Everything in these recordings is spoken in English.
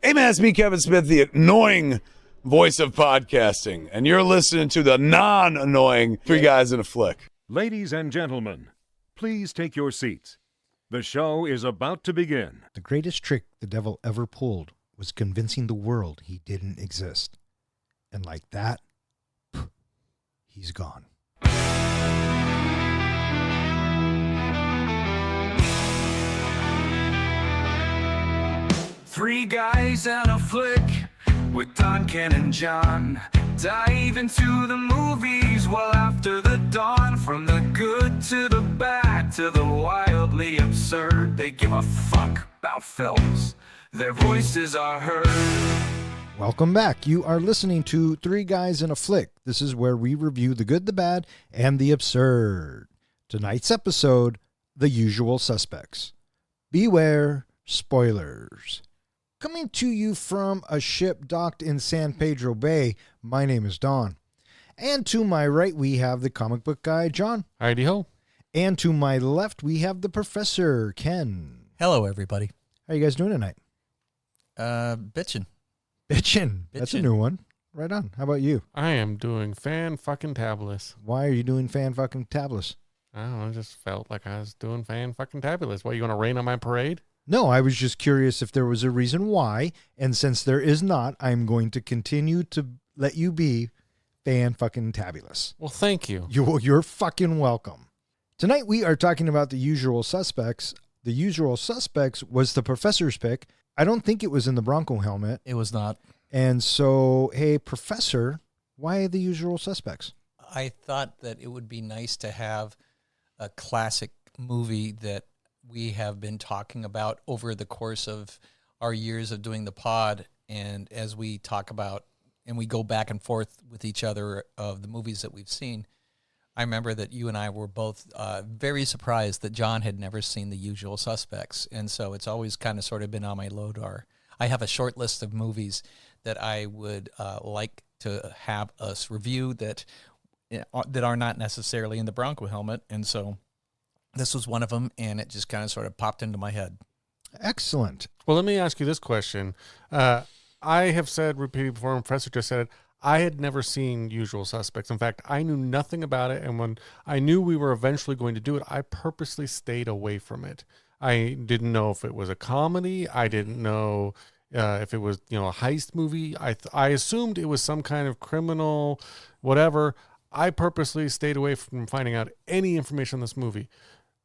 Hey man, it's me, Kevin Smith, the annoying voice of podcasting, and you're listening to the non-annoying Three Guys in a Flick. Ladies and gentlemen, please take your seats. The show is about to begin. The greatest trick the devil ever pulled was convincing the world he didn't exist. And like that, he's gone. Three guys and a flick with Don, Ken, and John. Dive into the movies well after the dawn. From the good to the bad to the wildly absurd. They give a fuck about films. Their voices are heard. Welcome back. You are listening to Three Guys in a Flick. This is where we review the good, the bad, and the absurd. Tonight's episode, The Usual Suspects. Beware spoilers. Coming to you from a ship docked in San Pedro Bay, my name is Don. And to my right, we have the comic book guy, John. Heidi ho. And to my left, we have the professor, Ken. Hello, everybody. How you guys doing tonight? Bitchin'. Bitchin'. That's a new one. Right on. How about you? I am doing fan-fucking-tabulous. Why are you doing fan-fucking-tabulous? I don't know, I just felt like I was doing fan-fucking-tabulous. What, you going to rain on my parade? No, I was just curious if there was a reason why, and since there is not, I'm going to continue to let you be fan-fucking-tabulous. Well, thank you. You're fucking welcome. Tonight we are talking about The Usual Suspects. The Usual Suspects was the professor's pick. I don't think it was in the Bronco helmet. It was not. And so, hey, Professor, why The Usual Suspects? I thought that it would be nice to have a classic movie that we have been talking about over the course of our years of doing the pod. And as we talk about and we go back and forth with each other of the movies that we've seen, I remember that you and I were both very surprised that John had never seen The Usual Suspects. And so it's always kind of sort of been on my radar. I have a short list of movies that I would like to have us review that are not necessarily in the Bronco helmet. And so this was one of them, and it just kind of sort of popped into my head. Excellent. Well, let me ask you this question. I have said repeatedly before, and Professor just said it, I had never seen Usual Suspects. In fact, I knew nothing about it, and when I knew we were eventually going to do it, I purposely stayed away from it. I didn't know if it was a comedy. I didn't know if it was, a heist movie. I assumed it was some kind of criminal, whatever. I purposely stayed away from finding out any information on this movie.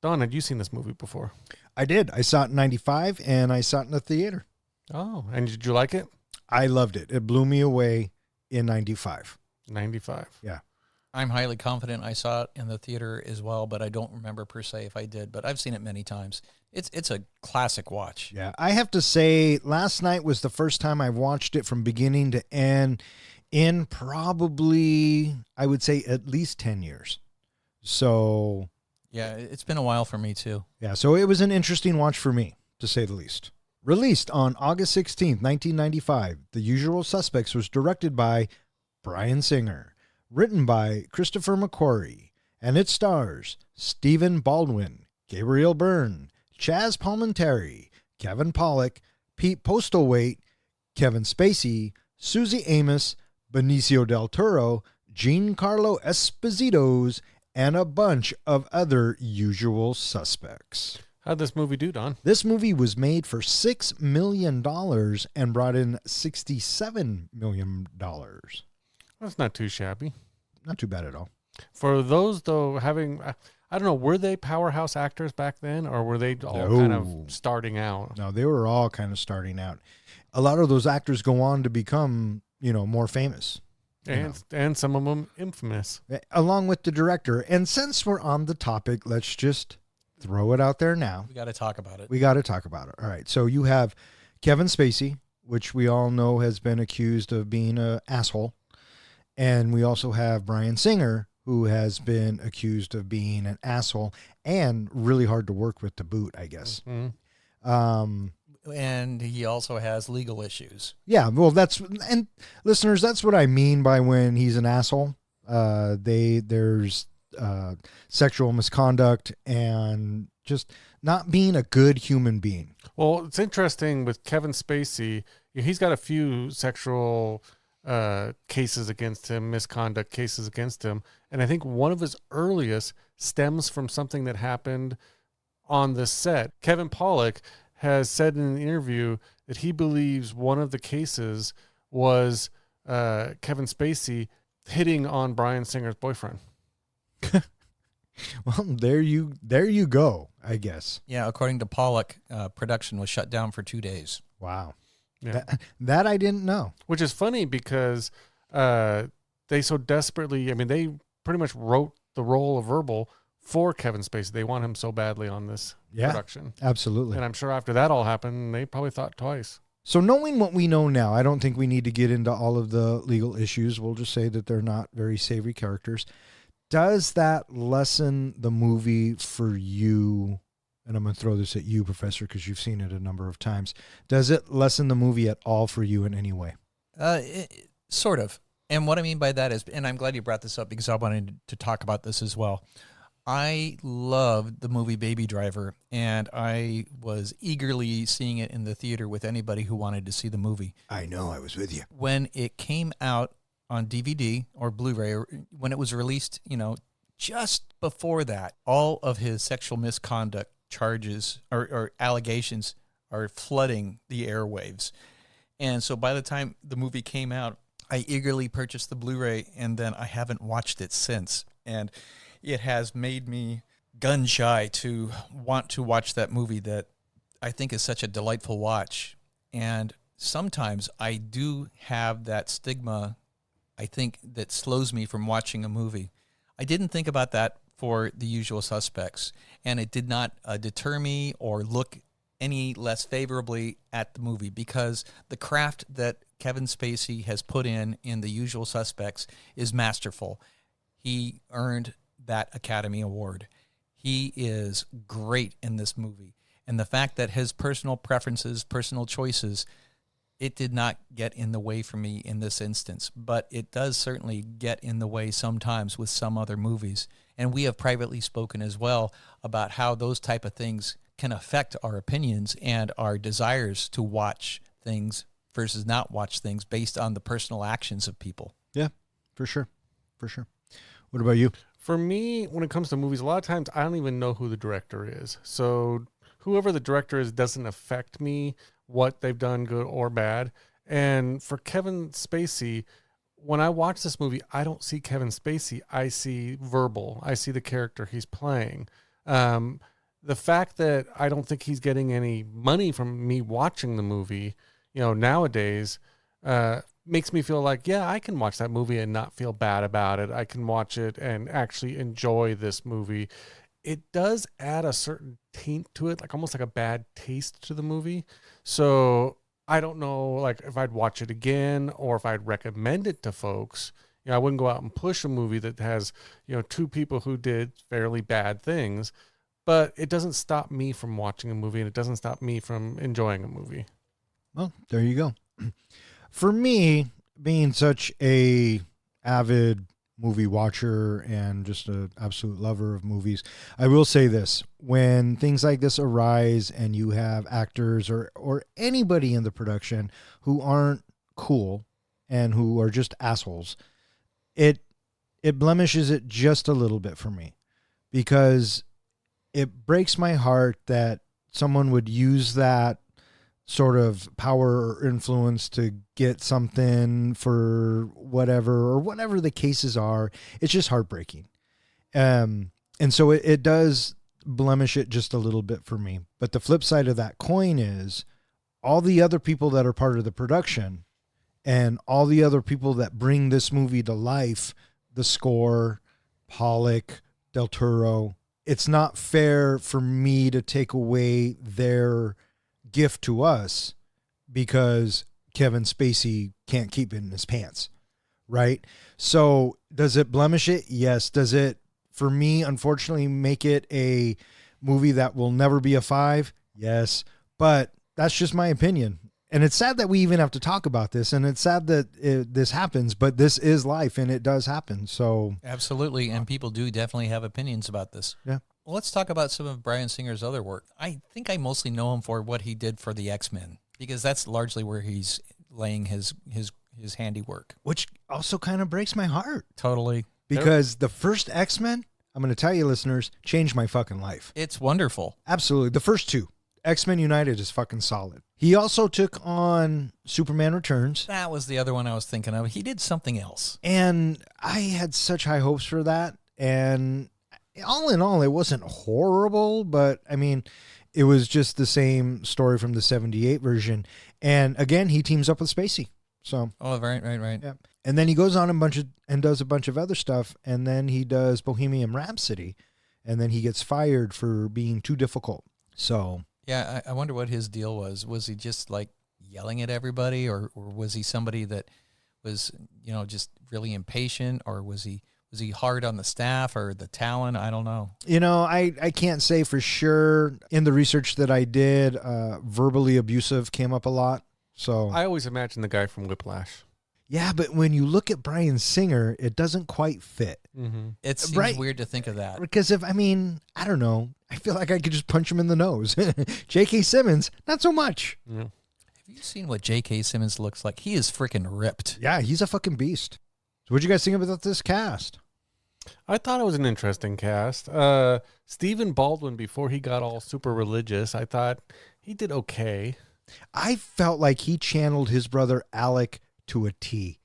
Don, had you seen this movie before? I did. I saw it in 95, and I saw it in the theater. Oh, and did you like it? I loved it. It blew me away in 95. 95. Yeah. I'm highly confident I saw it in the theater as well, but I don't remember per se if I did, but I've seen it many times. It's a classic watch. Yeah. I have to say, last night was the first time I watched it from beginning to end in probably, I would say, at least 10 years. So... yeah, it's been a while for me too. yeah, so it was an interesting watch for me, to say the least. Released on August 16th, 1995, The Usual Suspects was directed by Bryan Singer, written by Christopher McQuarrie, and it stars Stephen Baldwin, Gabriel Byrne, Chaz Palminteri, Kevin Pollak, Pete Postlewaite, Kevin Spacey, Susie Amos, Benicio del Toro, Giancarlo Esposito, and a bunch of other usual suspects. How'd this movie do, Don? This movie was made for $6 million and brought in $67 million. That's not too shabby. Not too bad at all. For those, though, having, I don't know, were they powerhouse actors back then, or were they all kind of starting out? No, they were all kind of starting out. A lot of those actors go on to become, more famous. And some of them infamous. Along with the director. And since we're on the topic, let's just throw it out there now. We got to talk about it. We got to talk about it. All right. So you have Kevin Spacey, which we all know has been accused of being an asshole. And we also have Bryan Singer, who has been accused of being an asshole and really hard to work with to boot, I guess. Mm-hmm. And he also has legal issues. Yeah, well, and listeners, that's what I mean by when he's an asshole. There's sexual misconduct and just not being a good human being. Well, it's interesting with Kevin Spacey he's got a few sexual cases against him, misconduct cases against him. And I think one of his earliest stems from something that happened on the set. Kevin Pollak has said in an interview that he believes one of the cases was Kevin Spacey hitting on Bryan Singer's boyfriend. Well, there you go, I guess. Yeah, according to Pollock, production was shut down for 2 days. Wow. Yeah. That I didn't know. Which is funny because they so desperately, I mean, they pretty much wrote the role of Verbal for Kevin Spacey. They want him so badly on this production. Absolutely. And I'm sure after that all happened, they probably thought twice. So knowing what we know now, I don't think we need to get into all of the legal issues. We'll just say that they're not very savory characters. Does that lessen the movie for you? And I'm going to throw this at you, Professor, because you've seen it a number of times. Does it lessen the movie at all for you in any way? Sort of. And what I mean by that is, and I'm glad you brought this up because I wanted to talk about this as well. I loved the movie Baby Driver, and I was eagerly seeing it in the theater with anybody who wanted to see the movie. I know, I was with you. When it came out on DVD or Blu-ray, or when it was released, just before that, all of his sexual misconduct charges or allegations are flooding the airwaves. And so by the time the movie came out, I eagerly purchased the Blu-ray, and then I haven't watched it since. And it has made me gun shy to want to watch that movie that I think is such a delightful watch. And sometimes I do have that stigma, I think, that slows me from watching a movie. I didn't think about that for The Usual Suspects, and it did not deter me or look any less favorably at the movie, because the craft that Kevin Spacey has put in The Usual Suspects is masterful. He earned that Academy Award. He is great in this movie. And the fact that his personal preferences, personal choices, it did not get in the way for me in this instance, but it does certainly get in the way sometimes with some other movies. And we have privately spoken as well about how those type of things can affect our opinions and our desires to watch things versus not watch things based on the personal actions of people. Yeah, for sure. For sure. What about you? For me, when it comes to movies, a lot of times I don't even know who the director is. So whoever the director is doesn't affect me, what they've done, good or bad. And for Kevin Spacey, when I watch this movie, I don't see Kevin Spacey. I see Verbal. I see the character he's playing. The fact that I don't think he's getting any money from me watching the movie, nowadays, makes me feel like, yeah, I can watch that movie and not feel bad about it. I can watch it and actually enjoy this movie. It does add a certain taint to it, like almost like a bad taste to the movie. So I don't know, like if I'd watch it again or if I'd recommend it to folks. I wouldn't go out and push a movie that has, two people who did fairly bad things, but it doesn't stop me from watching a movie and it doesn't stop me from enjoying a movie. Well, there you go. For me, being such a avid movie watcher and just an absolute lover of movies, I will say this: when things like this arise and you have actors or anybody in the production who aren't cool and who are just assholes, it blemishes it just a little bit for me, because it breaks my heart that someone would use that sort of power or influence to get something for whatever the cases are. It's just heartbreaking. And so it does blemish it just a little bit for me. But the flip side of that coin is all the other people that are part of the production and all the other people that bring this movie to life, the score, Pollock, Del Toro. It's not fair for me to take away their gift to us because Kevin Spacey can't keep it in his pants, right? So does it blemish it? Yes. Does it, for me, unfortunately, make it a movie that will never be a 5? Yes. But that's just my opinion. And it's sad that we even have to talk about this, and it's sad that this happens, but this is life and it does happen. So absolutely. And people do definitely have opinions about this. Yeah. Well, let's talk about some of Bryan Singer's other work. I think I mostly know him for what he did for the X-Men. Because that's largely where he's laying his handiwork. Which also kind of breaks my heart. Totally. Because the first X-Men, I'm going to tell you, listeners, changed my fucking life. It's wonderful. Absolutely. The first two. X-Men United is fucking solid. He also took on Superman Returns. That was the other one I was thinking of. He did something else. And I had such high hopes for that. And all in all, it wasn't horrible, but I mean, it was just the same story from the 78 version. And again, he teams up with Spacey. So, oh, right. yeah. And then he goes on and does a bunch of other stuff. And then he does Bohemian Rhapsody. And then he gets fired for being too difficult. So, yeah, I wonder what his deal was. Was he just like yelling at everybody, or was he somebody that was, just really impatient, or was he hard on the staff or the talent? I don't know. I can't say for sure. In the research that I did, verbally abusive came up a lot. So I always imagine the guy from Whiplash. Yeah, but when you look at Bryan Singer, it doesn't quite fit. Mm-hmm. It seems weird to think of that. Because I don't know. I feel like I could just punch him in the nose. J.K. Simmons, not so much. Yeah. Have you seen what J.K. Simmons looks like? He is freaking ripped. Yeah, he's a fucking beast. So what'd you guys think about this cast? I thought it was an interesting cast. Stephen Baldwin, before he got all super religious, I thought he did okay. I felt like he channeled his brother Alec to a T,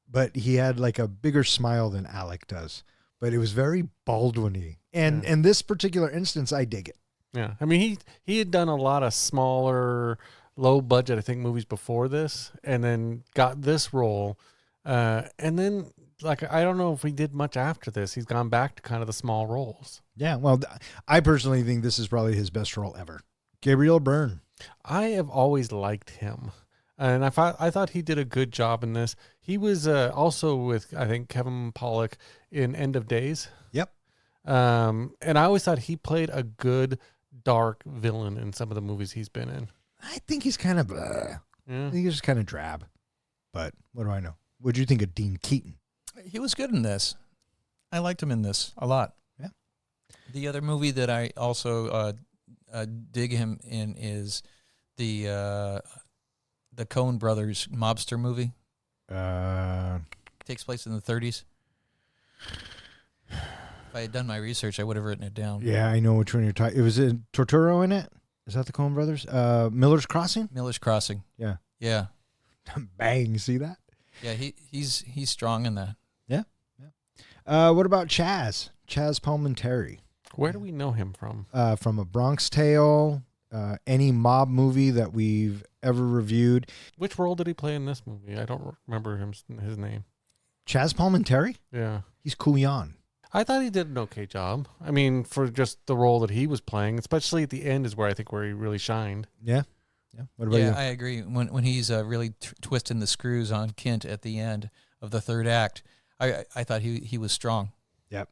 but he had like a bigger smile than Alec does. But it was very Baldwin-y. And in this particular instance, I dig it. Yeah. I mean, he had done a lot of smaller, low budget, I think, movies before this, and then got this role. And then, I don't know if he did much after this. He's gone back to kind of the small roles. Yeah, well, I personally think this is probably his best role ever. Gabriel Byrne. I have always liked him. And I thought he did a good job in this. He was also with, I think, Kevin Pollak in End of Days. Yep. And I always thought he played a good, dark villain in some of the movies he's been in. I think he's kind of blah. Yeah. I think he's just kind of drab. But what do I know? What do you think of Dean Keaton? He was good in this. I liked him in this a lot. Yeah. The other movie that I also dig him in is the Coen Brothers mobster movie. Takes place in the 30s. If I had done my research, I would have written it down. Yeah, I know which one you're talking. It was Torturo in it. Is that the Coen Brothers? Miller's Crossing. Miller's Crossing. Yeah. Yeah. Bang! See that? Yeah. He's strong in that. Yeah. Yeah. What about Chaz? Chaz Palminteri. Where do we know him from? From A Bronx Tale. Any mob movie that we've ever reviewed. Which role did he play in this movie? I don't remember his name. Chaz Palminteri? Yeah. He's Kuyan. I thought he did an okay job. I mean, for just the role that he was playing, especially at the end is where I think where he really shined. Yeah. Yeah. What about you? I agree. When he's really twisting the screws on Kent at the end of the third act, I thought he was strong. Yep.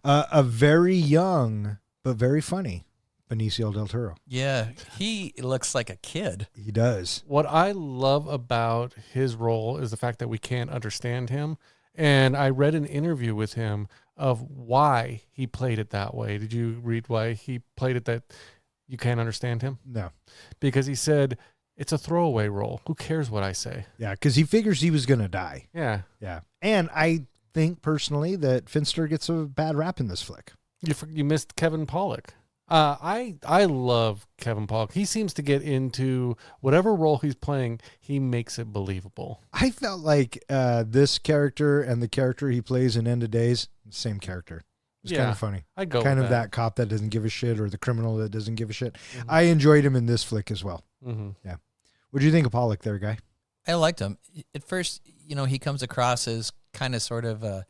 A very young but very funny Benicio del Toro. Yeah, he looks like a kid. He does. What I love about his role is the fact that we can't understand him. And I read an interview with him of why he played it that way. Did you read why he played it that you can't understand him? No. Because he said, it's a throwaway role. Who cares what I say? Yeah, because he figures he was going to die. Yeah. Yeah. And I think personally that Finster gets a bad rap in this flick. You missed Kevin Pollak. I love Kevin Pollak. He seems to get into whatever role he's playing, he makes it believable. I felt like this character and the character he plays in End of Days, same character. It's kind of funny. I go kind with of that cop that doesn't give a shit or the criminal that doesn't give a shit. Mm-hmm. I enjoyed him in this flick as well. Mm-hmm. Yeah. What do you think of Pollak there, guy? I liked him. At first, he comes across as kind of sort of a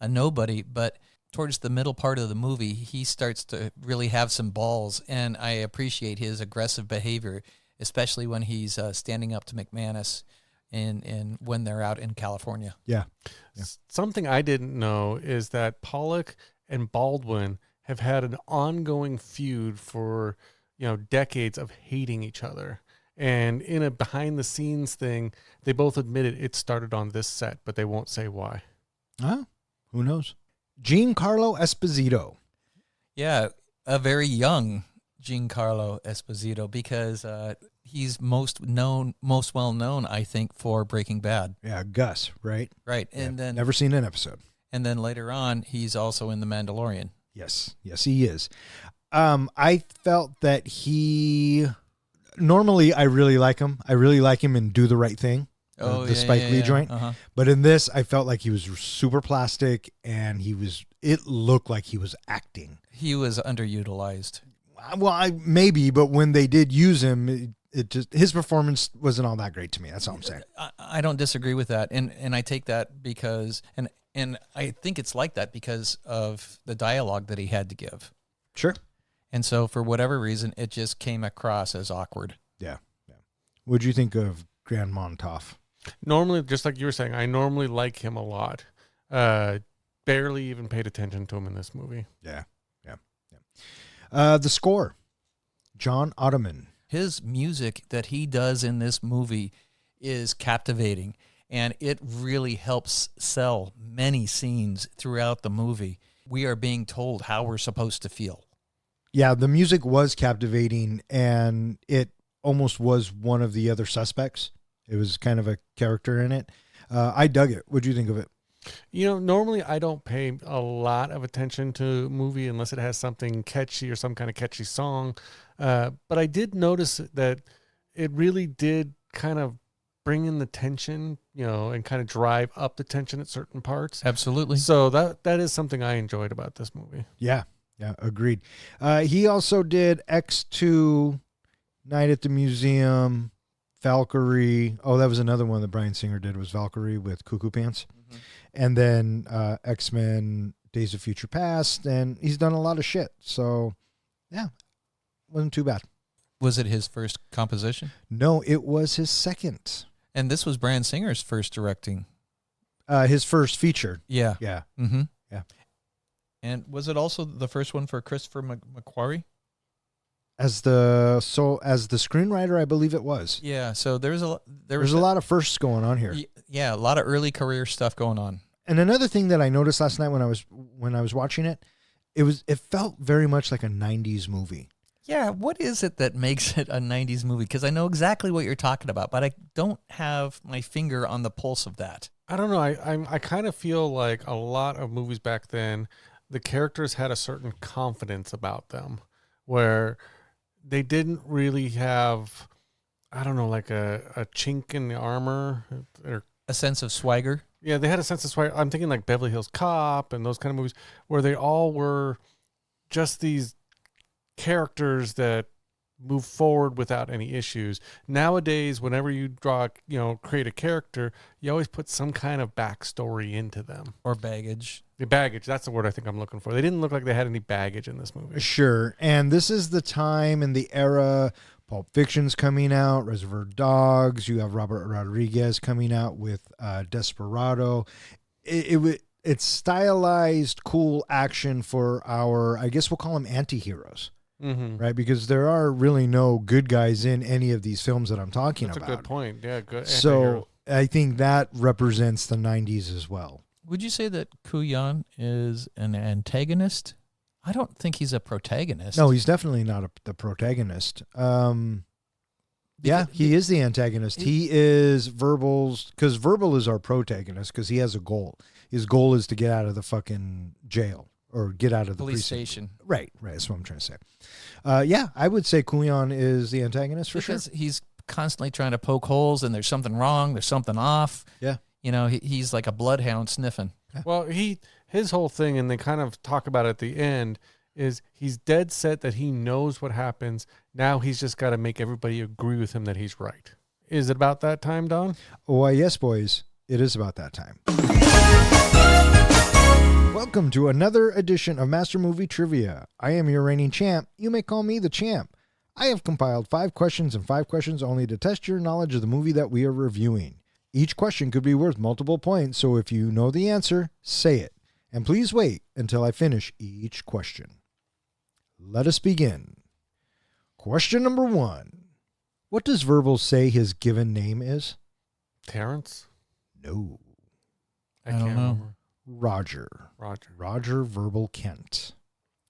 nobody, but towards the middle part of the movie, he starts to really have some balls, and I appreciate his aggressive behavior, especially when he's standing up to McManus and when they're out in California. Yeah. Something I didn't know is that Pollak and Baldwin have had an ongoing feud for, decades of hating each other. And in a behind-the-scenes thing, they both admitted it started on this set, but they won't say why. Huh? Who knows? Giancarlo Esposito. Yeah, a very young Giancarlo Esposito because he's most well known, I think, for Breaking Bad. Yeah, Gus, right? Right, and then Never seen an episode. and then later on, he's also in The Mandalorian. Yes, he is. I felt that normally I really like him. I really like him in Do the Right Thing, the Spike Lee joint. Uh-huh. But in this, I felt like he was super plastic, and it looked like he was acting. He was underutilized. Well, maybe, but when they did use him, it just his performance wasn't all that great to me. That's all I'm saying. I don't disagree with that, and I take that because and I think it's like that because of the dialogue that he had to give. Sure. And so, for whatever reason, it just came across as awkward. Yeah. What'd you think of Grand Montoff? Normally, just like you were saying, I normally like him a lot. Barely even paid attention to him in this movie. Yeah. The score, John Ottoman. His music that he does in this movie is captivating, and it really helps sell many scenes throughout the movie. We are being told how we're supposed to feel. Yeah, the music was captivating, and it almost was one of the other suspects. It was kind of a character in it. I dug it. What'd you think of it? Normally I don't pay a lot of attention to a movie unless it has something catchy or some kind of catchy song. But I did notice that it really did kind of bring in the tension, and kind of drive up the tension at certain parts. Absolutely. So that is something I enjoyed about this movie. Yeah, agreed. He also did X2, Night at the Museum, Valkyrie. Oh, that was another one that Bryan Singer did, was Valkyrie with Cuckoo Pants. Mm-hmm. And then X-Men, Days of Future Past, and he's done a lot of shit. So, yeah, wasn't too bad. Was it his first composition? No, it was his second. And this was Bryan Singer's first directing. His first feature. Yeah. Yeah. Mm-hmm. Yeah. And was it also the first one for Christopher McQuarrie? As the screenwriter, I believe it was. Yeah. So there's a lot of firsts going on here. Yeah, a lot of early career stuff going on. And another thing that I noticed last night when I was watching it, it felt very much like a 90s movie. Yeah, what is it that makes it a 90s movie? Because I know exactly what you're talking about, but I don't have my finger on the pulse of that. I don't know. I kind of feel like a lot of movies back then, the characters had a certain confidence about them where they didn't really have, I don't know, like a chink in the armor or a sense of swagger. Yeah, they had a sense of swagger. I'm thinking like Beverly Hills Cop and those kind of movies where they all were just these characters that move forward without any issues. Nowadays, whenever you create a character, you always put some kind of backstory into them. Or baggage. The baggage, that's the word I think I'm looking for. They didn't look like they had any baggage in this movie. Sure. And this is the time and the era. Pulp Fiction's coming out, Reservoir Dogs. You have Robert Rodriguez coming out with Desperado. It's stylized, cool action for our, I guess we'll call them anti-heroes. Mm-hmm. Right, because there are really no good guys in any of these films that I'm talking about. That's a good point. Yeah, good. So I think that represents the 90s as well. Would you say that Kuyan is an antagonist? I don't think he's a protagonist. No, he's definitely not the protagonist. Yeah, he is the antagonist. He is Verbal's, because Verbal is our protagonist because he has a goal. His goal is to get out of the fucking jail. Or get out of the police station. Right. That's what I'm trying to say. Yeah, I would say Kuyan is the antagonist for because sure. He's constantly trying to poke holes, and there's something wrong. There's something off. Yeah. He's like a bloodhound sniffing. Well, his whole thing, and they kind of talk about it at the end, is he's dead set that he knows what happens. Now he's just got to make everybody agree with him that he's right. Is it about that time, Don? Oh, yes, boys. It is about that time. Welcome to another edition of Master Movie Trivia. I am your reigning champ. You may call me the champ. I have compiled 5 questions and 5 questions only to test your knowledge of the movie that we are reviewing. Each question could be worth multiple points, so if you know the answer, say it. And please wait until I finish each question. Let us begin. Question number 1. What does Verbal say his given name is? Terrence? No. I can't remember. Roger Verbal Kent.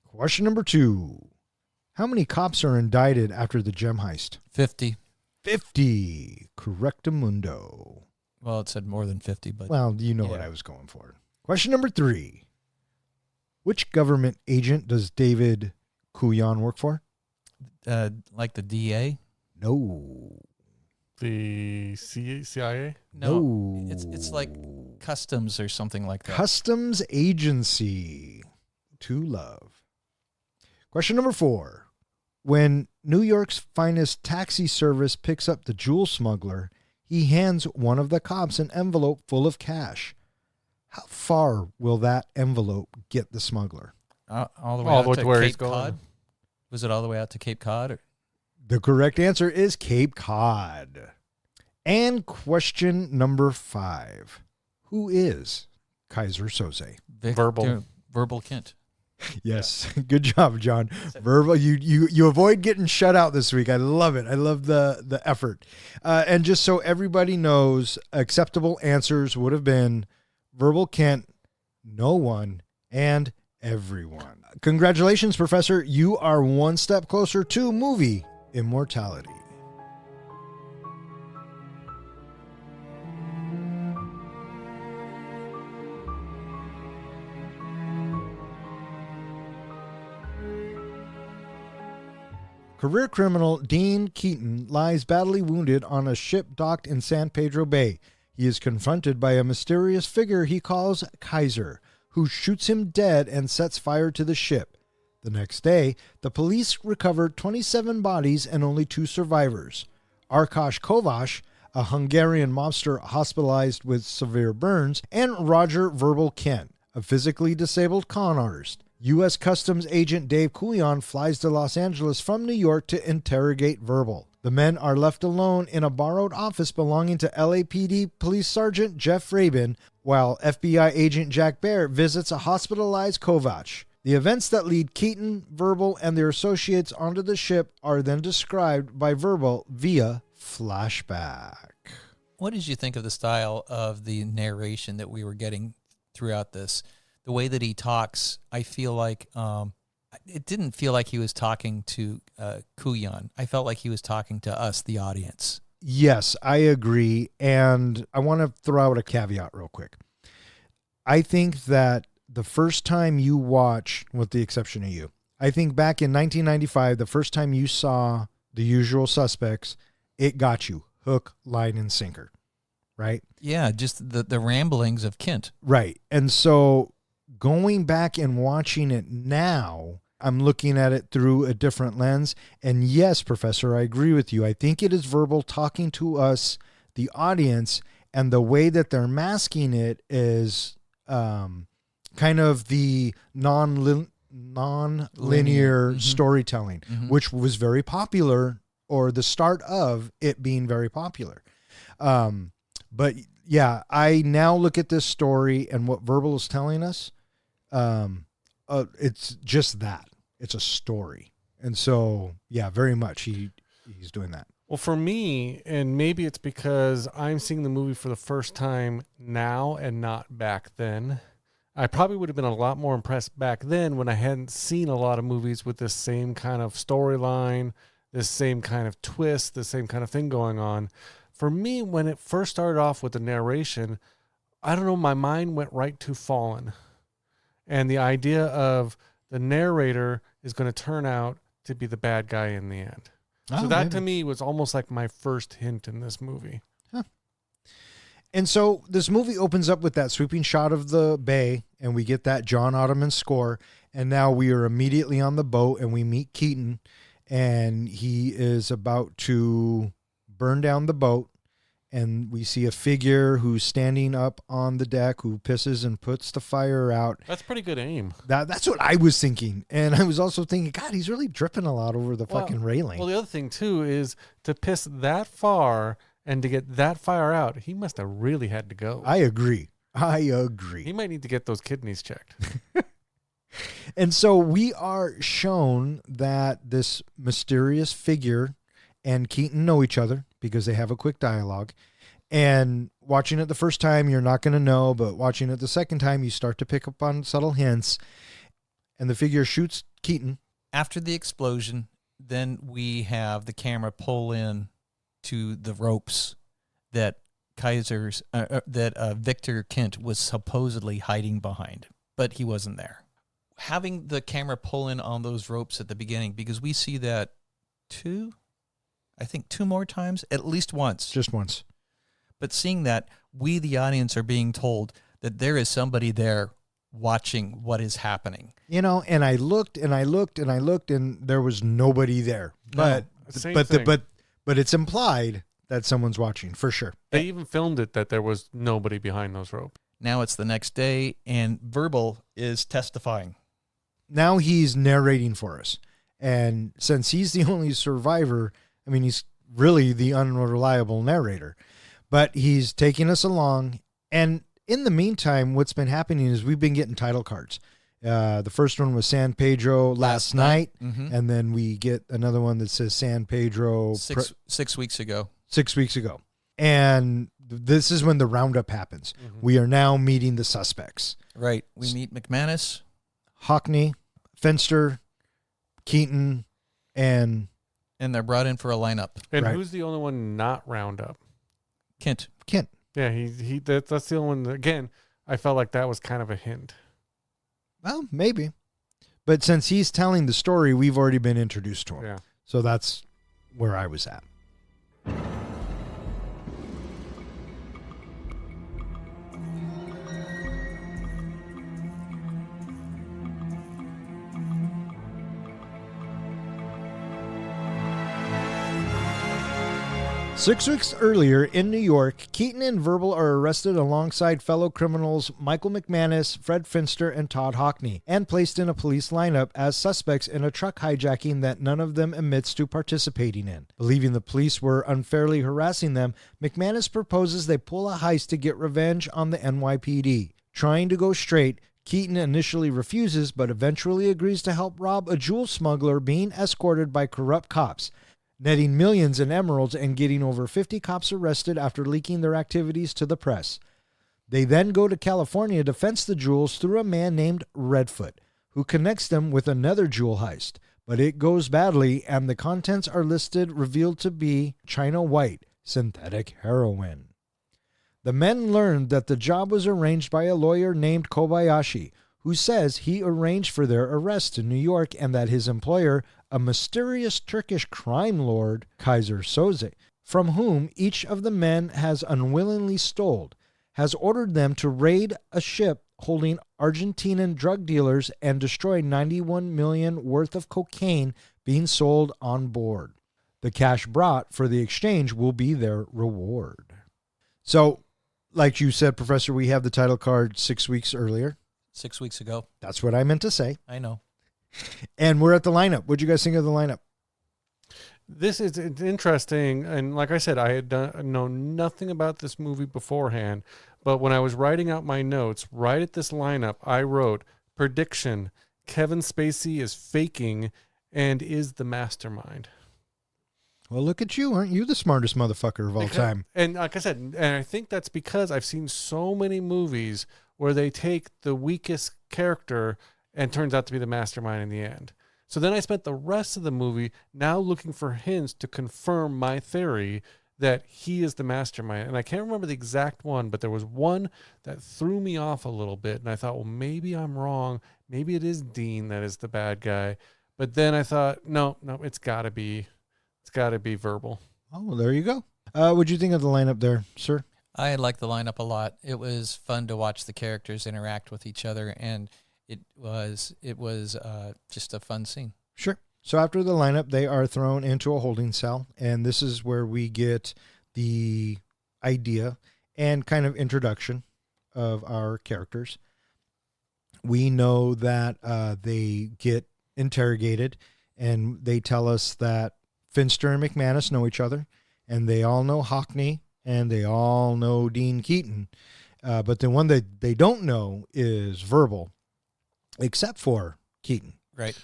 Question number 2. How many cops are indicted after the gem heist? 50. 50. Correctamundo. Well, it said more than 50, but Well, you know what yeah. I was going for. Question number 3. Which government agent does David Kuyan work for? like the DA? No. The CIA? No. It's like customs or something like that. Customs Agency. To love. Question number 4. When New York's finest taxi service picks up the jewel smuggler, he hands one of the cops an envelope full of cash. How far will that envelope get the smuggler? All the way All out the way to to where he's Cape going. Cod? Was it all the way out to Cape Cod? Or? The correct answer is Cape Cod. And question number 5. Who is Kaiser Soze? Verbal Kent. Yes. Good job, John. Verbal. You avoid getting shut out this week. I love it. I love the effort. And just so everybody knows, acceptable answers would have been Verbal Kent, no one, and everyone. Congratulations, Professor. You are one step closer to movie immortality. Career criminal Dean Keaton lies badly wounded on a ship docked in San Pedro Bay. He is confronted by a mysterious figure he calls Kaiser, who shoots him dead and sets fire to the ship. The next day, the police recovered 27 bodies and only 2 survivors. Arkash Kovacs, a Hungarian mobster hospitalized with severe burns, and Roger Verbal Kent, a physically disabled con artist. U.S. Customs agent Dave Kuyan flies to Los Angeles from New York to interrogate Verbal. The men are left alone in a borrowed office belonging to LAPD Police Sergeant Jeff Rabin, while FBI agent Jack Baer visits a hospitalized Kovacs. The events that lead Keaton, Verbal, and their associates onto the ship are then described by Verbal via flashback. What did you think of the style of the narration that we were getting throughout this? The way that he talks, I feel like it didn't feel like he was talking to Kuyan. I felt like he was talking to us, the audience. Yes, I agree. And I want to throw out a caveat real quick. I think that the first time you watch, with the exception of you, I think back in 1995, the first time you saw The Usual Suspects, it got you hook, line, and sinker, right? Yeah, just the ramblings of Kent. Right. And so going back and watching it now, I'm looking at it through a different lens. And yes, Professor, I agree with you. I think it is Verbal talking to us, the audience, and the way that they're masking it is kind of the non-linear storytelling, which was very popular, or the start of it being very popular. But yeah, I now look at this story and what Verbal is telling us. It's just that. It's a story. And so, yeah, very much he's doing that. Well, for me, and maybe it's because I'm seeing the movie for the first time now and not back then, I probably would have been a lot more impressed back then when I hadn't seen a lot of movies with this same kind of storyline, this same kind of twist, the same kind of thing going on. For me, when it first started off with the narration, I don't know, my mind went right to Fallen. And the idea of the narrator is going to turn out to be the bad guy in the end. So that to me was almost like my first hint in this movie. Huh. And so this movie opens up with that sweeping shot of the bay, and we get that John Ottoman score. And now we are immediately on the boat, and we meet Keaton, and he is about to burn down the boat. And we see a figure who's standing up on the deck who pisses and puts the fire out. That's pretty good aim. That's what I was thinking. And I was also thinking, God, he's really dripping a lot over the fucking railing. Well, the other thing, too, is to piss that far and to get that fire out, he must have really had to go. I agree. He might need to get those kidneys checked. And so we are shown that this mysterious figure and Keaton know each other because they have a quick dialogue. And watching it the first time, you're not going to know, but watching it the second time, you start to pick up on subtle hints. And the figure shoots Keaton After the explosion, then we have the camera pull in to the ropes that Victor Kent was supposedly hiding behind, but he wasn't there. Having the camera pull in on those ropes at the beginning, because we see that two more times, at least once. Just once. But seeing that, we, the audience, are being told that there is somebody there watching what is happening. You know, and I looked and I looked and I looked, and there was nobody there. No, But it's implied that someone's watching for sure. They even filmed it that there was nobody behind those ropes. Now it's the next day, and Verbal is testifying. Now he's narrating for us. And since he's the only survivor, I mean, he's really the unreliable narrator. But he's taking us along. And in the meantime, what's been happening is we've been getting title cards. The first one was San Pedro last night. Mm-hmm. And then we get another one that says San Pedro 6 weeks ago. 6 weeks ago. And this is when the roundup happens. Mm-hmm. We are now meeting the suspects. Right. We meet McManus, Hockney, Finster, Keaton, and they're brought in for a lineup. And Right. who's the only one not Roundup? Kent. Kent. Yeah, that's the only one. Again, I felt like that was kind of a hint. Well, maybe. But since he's telling the story, we've already been introduced to him. Yeah. So that's where I was at. 6 weeks earlier in New York, Keaton and Verbal are arrested alongside fellow criminals Michael McManus, Fred Finster, and Todd Hockney, and placed in a police lineup as suspects in a truck hijacking that none of them admits to participating in. Believing the police were unfairly harassing them, McManus proposes they pull a heist to get revenge on the NYPD. Trying to go straight, Keaton initially refuses, but eventually agrees to help rob a jewel smuggler being escorted by corrupt cops, netting millions in emeralds and getting over 50 cops arrested after leaking their activities to the press. They then go to California to fence the jewels through a man named Redfoot, who connects them with another jewel heist. But it goes badly, and the contents are revealed to be China White, synthetic heroin. The men learned that the job was arranged by a lawyer named Kobayashi, who says he arranged for their arrest in New York and that his employer, a mysterious Turkish crime lord, Kaiser Soze, from whom each of the men has unwillingly stole, has ordered them to raid a ship holding Argentinian drug dealers and destroy $91 million worth of cocaine being sold on board. The cash brought for the exchange will be their reward. So, like you said, Professor, we have the title card 6 weeks earlier. 6 weeks ago. That's what I meant to say. I know. And we're at the lineup. What'd you guys think of the lineup? This is interesting, and like I said, I had known nothing about this movie beforehand, but when I was writing out my notes, right at this lineup, I wrote, prediction, Kevin Spacey is faking and is the mastermind. Well, look at you. Aren't you the smartest motherfucker of all time? And like I said, and I think that's because I've seen so many movies where they take the weakest character and turns out to be the mastermind in the end. So then I spent the rest of the movie now looking for hints to confirm my theory that he is the mastermind. And I can't remember the exact one, but there was one that threw me off a little bit. And I thought, well, maybe I'm wrong. Maybe it is Dean that is the bad guy. But then I thought, no, it's gotta be Verbal. Oh, well, there you go. What'd you think of the lineup there, sir? I liked the lineup a lot. It was fun to watch the characters interact with each other, and it was just a fun scene. Sure. So after the lineup, they are thrown into a holding cell, and this is where we get the idea and kind of introduction of our characters. We know that they get interrogated, and they tell us that Finster and McManus know each other, and they all know Hockney, and they all know Dean Keaton. But the one that they don't know is Verbal, except for Keaton. Right.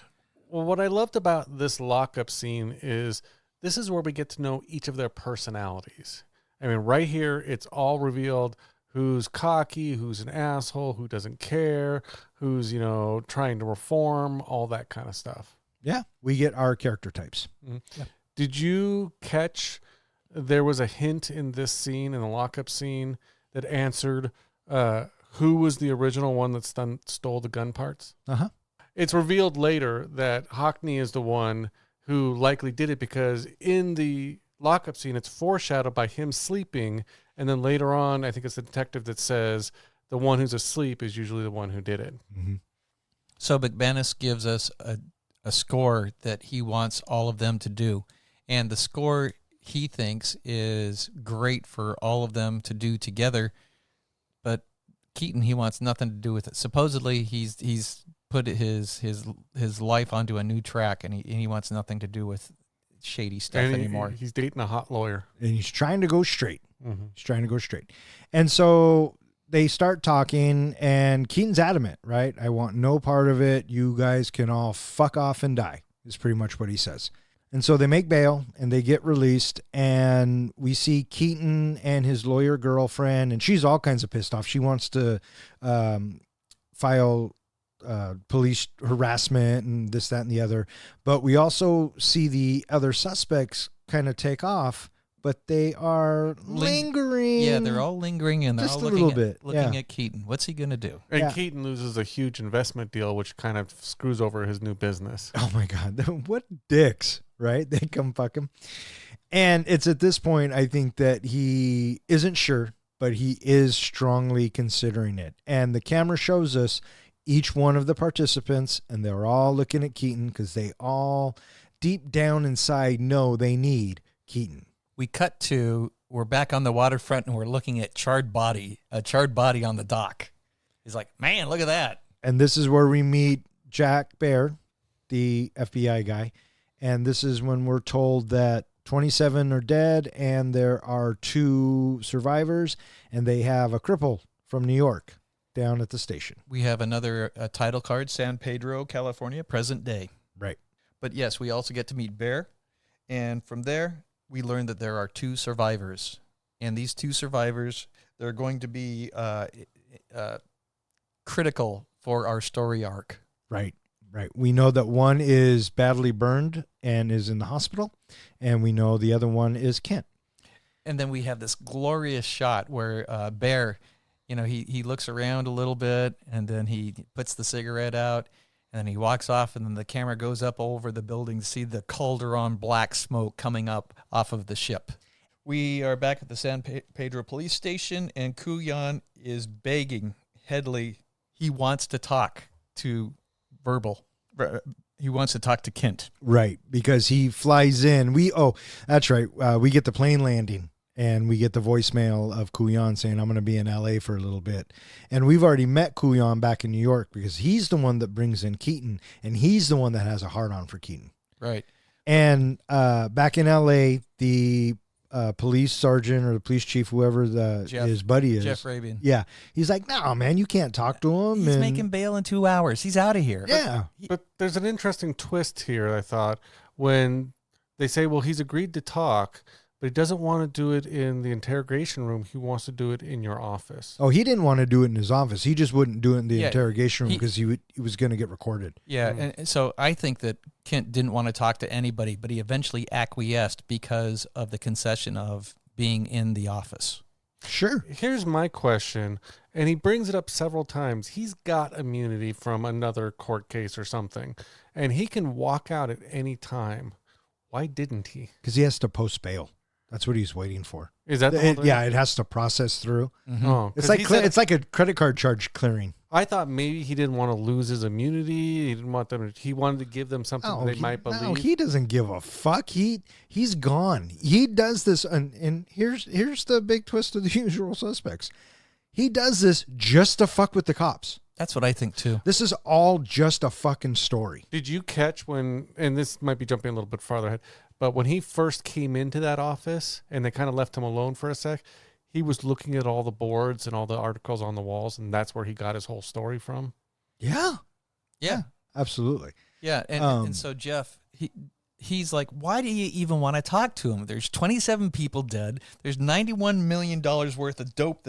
Well, what I loved about this lockup scene is this is where we get to know each of their personalities. I mean, right here, it's all revealed who's cocky, who's an asshole, who doesn't care, who's, trying to reform, all that kind of stuff. Yeah, we get our character types. Did you catch there was a hint in this scene, in the lockup scene, that answered who was the original one that stole the gun parts? Uh-huh. It's revealed later that Hockney is the one who likely did it, because in the lockup scene, it's foreshadowed by him sleeping. And then later on, I think it's the detective that says the one who's asleep is usually the one who did it. Mm-hmm. So McManus gives us a score that he wants all of them to do. And the score he thinks is great for all of them to do together. But Keaton, he wants nothing to do with it. Supposedly, he's put his life onto a new track, and he wants nothing to do with shady stuff anymore. He's dating a hot lawyer. And he's trying to go straight. Mm-hmm. He's trying to go straight. And so they start talking, and Keaton's adamant, right? I want no part of it. You guys can all fuck off and die, is pretty much what he says. And so they make bail, and they get released, and we see Keaton and his lawyer girlfriend, and she's all kinds of pissed off. She wants to file police harassment and this, that, and the other. But we also see the other suspects kind of take off, but they are lingering. Yeah, they're all lingering, and they're Just all a little looking bit, looking at Keaton. What's he going to do? And Yeah. Keaton loses a huge investment deal, which kind of screws over his new business. Oh my God. What dicks, right? They come fuck him. And it's at this point, I think, that he isn't sure, but he is strongly considering it. And the camera shows us each one of the participants, and they're all looking at Keaton because they all deep down inside know they need Keaton. We cut to, we're back on the waterfront, and we're looking at a charred body on the dock. He's like, man, look at that. And this is where we meet Jack Baer, the FBI guy. And this is when we're told that 27 are dead and there are 2 survivors, and they have a cripple from New York down at the station. We have another title card, San Pedro, California, present day. Right. But yes, we also get to meet Bear. And from there, we learn that there are 2 survivors. And these 2 survivors, they're going to be critical for our story arc. Right. Right. We know that one is badly burned and is in the hospital, and we know the other one is Kent. And then we have this glorious shot where Bear, he looks around a little bit, and then he puts the cigarette out, and then he walks off, and then the camera goes up over the building to see the Calderon black smoke coming up off of the ship. We are back at the San Pedro police station, and Kuyan is begging Headley. He wants to talk to He wants to talk to Kent. Right, because he flies in. That's right. We get the plane landing, and we get the voicemail of Kuyan saying, I'm going to be in L.A. for a little bit. And we've already met Kuyan back in New York because he's the one that brings in Keaton, and he's the one that has a hard-on for Keaton. Right. And back in L.A., the police sergeant or the police chief, whoever his buddy is. Jeff Rabian. Yeah. He's like, no, man, you can't talk to him. He's making bail in 2 hours. He's out of here. Yeah. But there's an interesting twist here, I thought, when they say, well, he's agreed to talk, but he doesn't want to do it in the interrogation room. He wants to do it in your office. Oh, he didn't want to do it in his office. He just wouldn't do it in the Yeah, interrogation room because he was going to get recorded. Yeah, and so I think that Kent didn't want to talk to anybody, but he eventually acquiesced because of the concession of being in the office. Sure. Here's my question, and he brings it up several times. He's got immunity from another court case or something, and he can walk out at any time. Why didn't he? Because he has to post bail. That's what he's waiting for. Is that the whole thing? Yeah, it has to process through. Oh, It's 'cause like he said- it's like a credit card charge clearing. I thought maybe he didn't want to lose his immunity. He didn't want them. He wanted to give them something that they might believe. No, he doesn't give a fuck. He's gone. He does this, and here's the big twist of the Usual Suspects. He does this just to fuck with the cops. That's what I think too. This is all just a fucking story. Did you catch when? And this might be jumping a little bit farther ahead, but when he first came into that office and they kind of left him alone for a sec, he was looking at all the boards and all the articles on the walls, and that's where he got his whole story from. Yeah. Yeah. Absolutely. Yeah, and so Jeff, he's like, why do you even want to talk to him? There's 27 people dead. There's $91 million worth of dope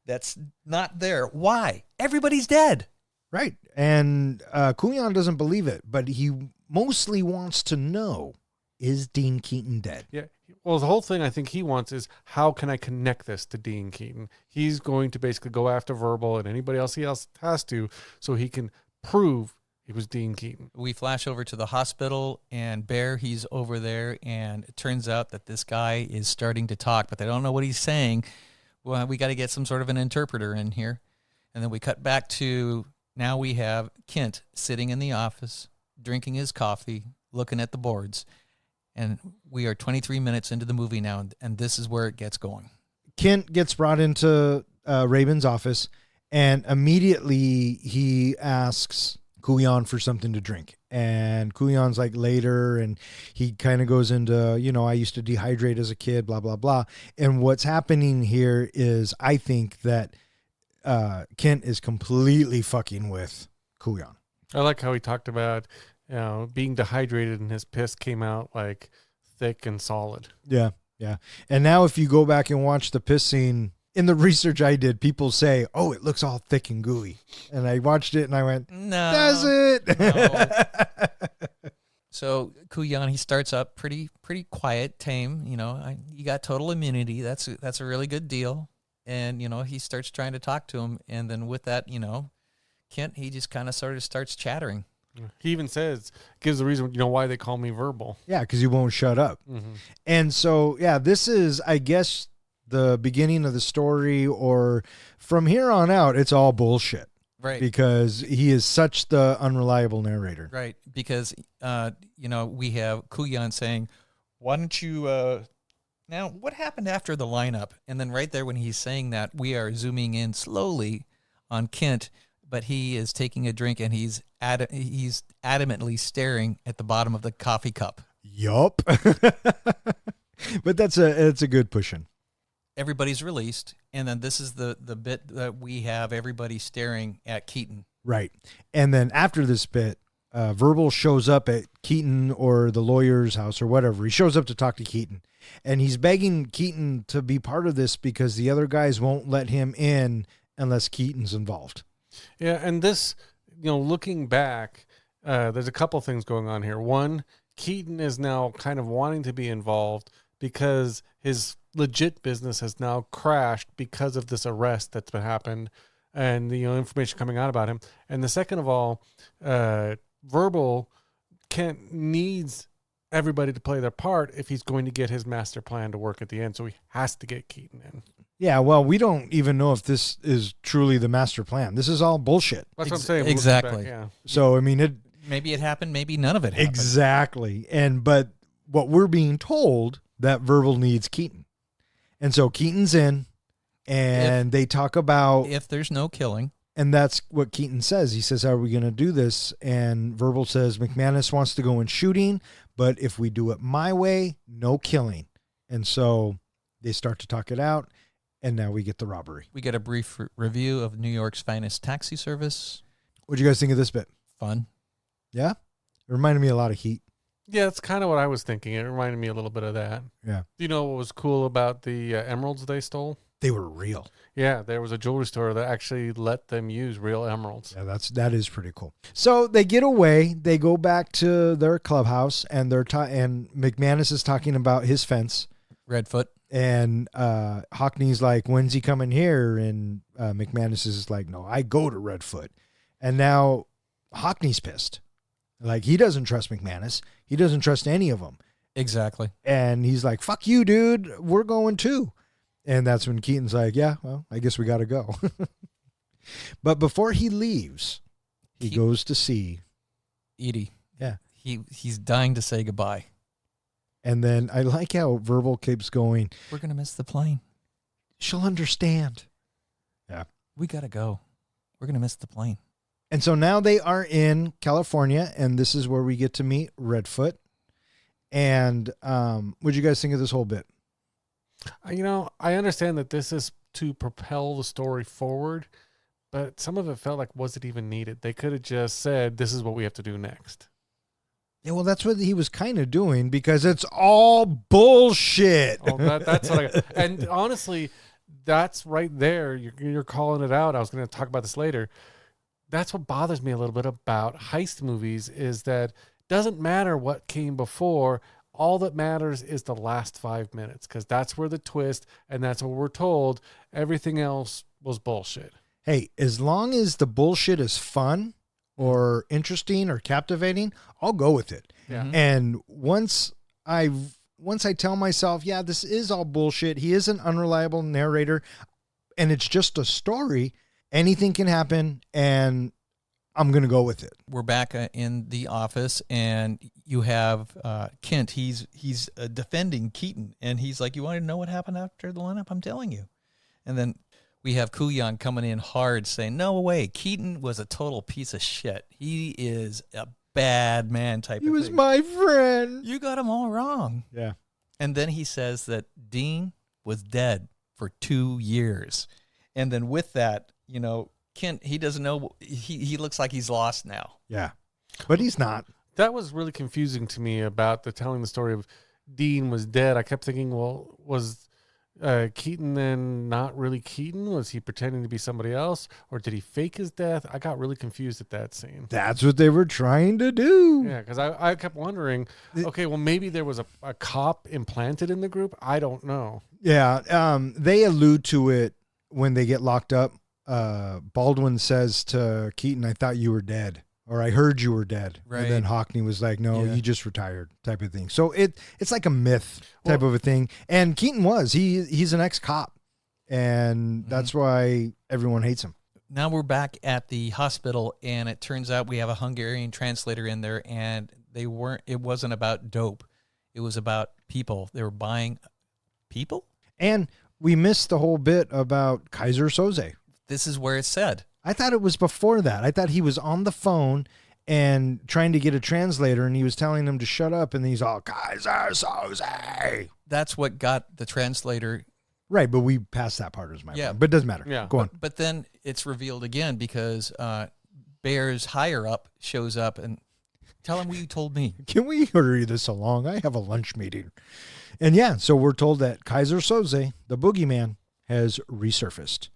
that's not there. Why? Everybody's dead. Right. And Kuyan doesn't believe it, but he mostly wants to know, is Dean Keaton dead? Yeah. Well, the whole thing I think he wants is, how can I connect this to Dean Keaton? He's going to basically go after Verbal and anybody else he else has to, so he can prove it was Dean Keaton. We flash over to the hospital, and Bear, he's over there, and it turns out that this guy is starting to talk, but they don't know what he's saying. Well, we got to get some sort of an interpreter in here. And then we cut back to, now we have Kent sitting in the office, drinking his coffee, looking at the boards. And we are 23 minutes into the movie now, and this is where it gets going. Kent gets brought into Rabin's office, and immediately he asks Kuyan for something to drink. And Kuyan's like, later, and he kind of goes into, I used to dehydrate as a kid, blah, blah, blah. And what's happening here is, I think that Kent is completely fucking with Kuyan. I like how he talked about, being dehydrated and his piss came out like thick and solid. Yeah, yeah. And now if you go back and watch the piss scene, in the research I did, people say, oh, it looks all thick and gooey. And I watched it and I went, no. Does it? No. So Kuyan, he starts up pretty quiet, tame. You got total immunity. That's a really good deal. And, he starts trying to talk to him. And then with that, Kent, he just kind of sort of starts chattering. He even gives the reason, why they call me Verbal. Yeah, because he won't shut up. Mm-hmm. And so, yeah, this is, I guess, the beginning of the story, or from here on out, it's all bullshit. Right. Because he is such the unreliable narrator. Right. Because, we have Kuyan saying, why don't you, now, what happened after the lineup? And then right there when he's saying that, we are zooming in slowly on Kent, but he is taking a drink and he's adamantly staring at the bottom of the coffee cup. Yup. But it's a good push-in. Everybody's released, and then this is the bit that we have everybody staring at Keaton. Right. And then after this bit, Verbal shows up at Keaton or the lawyer's house or whatever. He shows up to talk to Keaton, and he's begging Keaton to be part of this because the other guys won't let him in unless Keaton's involved. Yeah, and this, looking back, there's a couple things going on here. One, Keaton is now kind of wanting to be involved because his legit business has now crashed because of this arrest that's been happened and the information coming out about him. And the second of all, Verbal Kent needs everybody to play their part if he's going to get his master plan to work at the end. So he has to get Keaton in. Yeah, well, we don't even know if this is truly the master plan. This is all bullshit. That's what I'm saying. Exactly. Back, yeah. So, I mean, maybe it happened, maybe none of it happened. Exactly. But what we're being told, that Verbal needs Keaton. And so Keaton's in, and they talk about... If there's no killing. And that's what Keaton says. He says, how are we going to do this? And Verbal says, McManus wants to go in shooting, but if we do it my way, no killing. And so they start to talk it out, and now we get the robbery. We get a brief review of New York's finest taxi service. What'd you guys think of this bit? Fun. Yeah? It reminded me a lot of Heat. Yeah, that's kind of what I was thinking. It reminded me a little bit of that. Yeah. Do you know what was cool about the emeralds they stole? They were real. Yeah, there was a jewelry store that actually let them use real emeralds. Yeah, that is pretty cool. So they get away. They go back to their clubhouse, and and McManus is talking about his fence. Redfoot. And Hockney's like, when's he coming here? And McManus is like, no, I go to Redfoot. And now Hockney's pissed. Like, he doesn't trust McManus. He doesn't trust any of them. Exactly. And he's like, fuck you, dude. We're going too. And that's when Keaton's like, yeah, well, I guess we got to go. But before he leaves, he goes to see Edie. Yeah. He's dying to say goodbye. And then I like how Verbal keeps going, we're going to miss the plane. She'll understand. Yeah. We got to go. We're going to miss the plane. And so now they are in California, and this is where we get to meet Redfoot. And what'd you guys think of this whole bit? I understand that this is to propel the story forward, but some of it felt like, was it even needed? They could have just said, this is what we have to do next. Yeah, well, that's what he was kind of doing because it's all bullshit. Oh, that's what and honestly, that's right there. You're calling it out. I was going to talk about this later. That's what bothers me a little bit about heist movies is that Doesn't matter what came before. All that matters is the last 5 minutes, because that's where the twist, and that's what we're told. Everything else was bullshit. Hey, as long as the bullshit is fun or interesting or captivating, I'll go with it. Yeah. And once I tell myself, yeah, this is all bullshit, he is an unreliable narrator, and it's just a story, anything can happen, and I'm going to go with it. We're back in the office, and you have Kent. He's defending Keaton, and he's like, you want to know what happened after the lineup? I'm telling you. And then we have Kuyan coming in hard saying, no way, Keaton was a total piece of shit. He is a bad man type of thing. He was my friend. You got him all wrong. Yeah. And then he says that Dean was dead for 2 years. And then with that, Kent, he doesn't know. He looks like he's lost now. Yeah. But he's not. That was really confusing to me about telling the story of Dean was dead. I kept thinking, well, was Keaton then not really Keaton? Was he pretending to be somebody else? Or did he fake his death? I got really confused at that scene. That's what they were trying to do. Yeah, because I kept wondering, okay, well, maybe there was a cop implanted in the group. I don't know. Yeah. They allude to it when they get locked up. Baldwin says to Keaton, I thought you were dead, or I heard you were dead. Right. And then Hockney was like, no, Yeah. you just retired, type of thing. So it's like a myth type of a thing. And Keaton he's an ex-cop, and that's why everyone hates him. Now we're back at the hospital, and it turns out we have a Hungarian translator in there, and it wasn't about dope. It was about people. They were buying people. And we missed the whole bit about Kaiser Soze. This is where it's said. I thought it was before that. I thought he was on the phone and trying to get a translator, and he was telling them to shut up, and he's all, Kaiser Soze. That's what got the translator. Right, but we passed that part as my Yeah. point. But it doesn't matter. Yeah. Go on. But then it's revealed again because Bear's higher up shows up and tell him what you told me. Can we hurry this along? I have a lunch meeting. And yeah, so we're told that Kaiser Soze, the boogeyman, has resurfaced.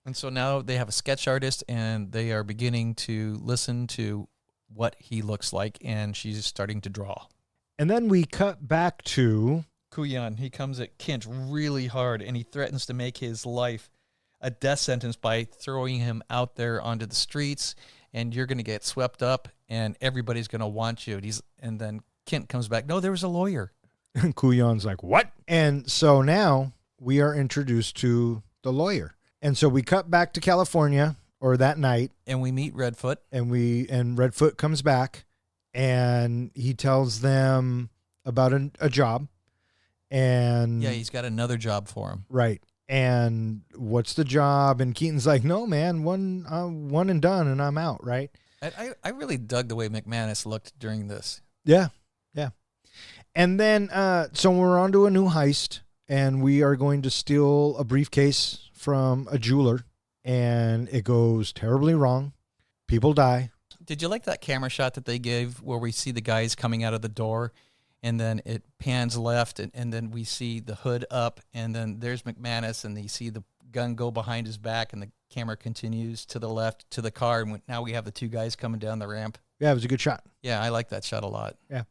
And so now they have a sketch artist, and they are beginning to listen to what he looks like, and she's starting to draw. And then we cut back to... Kuyan, he comes at Kent really hard, and he threatens to make his life a death sentence by throwing him out there onto the streets, and you're going to get swept up, and everybody's going to want you. And then Kent comes back, no, there was a lawyer. And Kuyan's like, what? And so now we are introduced to the lawyer. And so we cut back to California, or that night, And we meet Redfoot. and Redfoot comes back, and he tells them about a job. And Yeah, he's got another job for him. right. And what's the job? And Keaton's like, no, man, one and done, and I'm out. Right. I really dug the way McManus looked during this. Yeah. Yeah. And then, so we're on to a new heist, and we are going to steal a briefcase from a jeweler, and it goes terribly wrong. People die. Did you like that camera shot that they gave where we see the guys coming out of the door, and then it pans left, and then we see the hood up, and then there's McManus, and you see the gun go behind his back, and the camera continues to the left to the car, and now we have the two guys coming down the ramp. Yeah, it was a good shot. Yeah, I like that shot a lot. Yeah.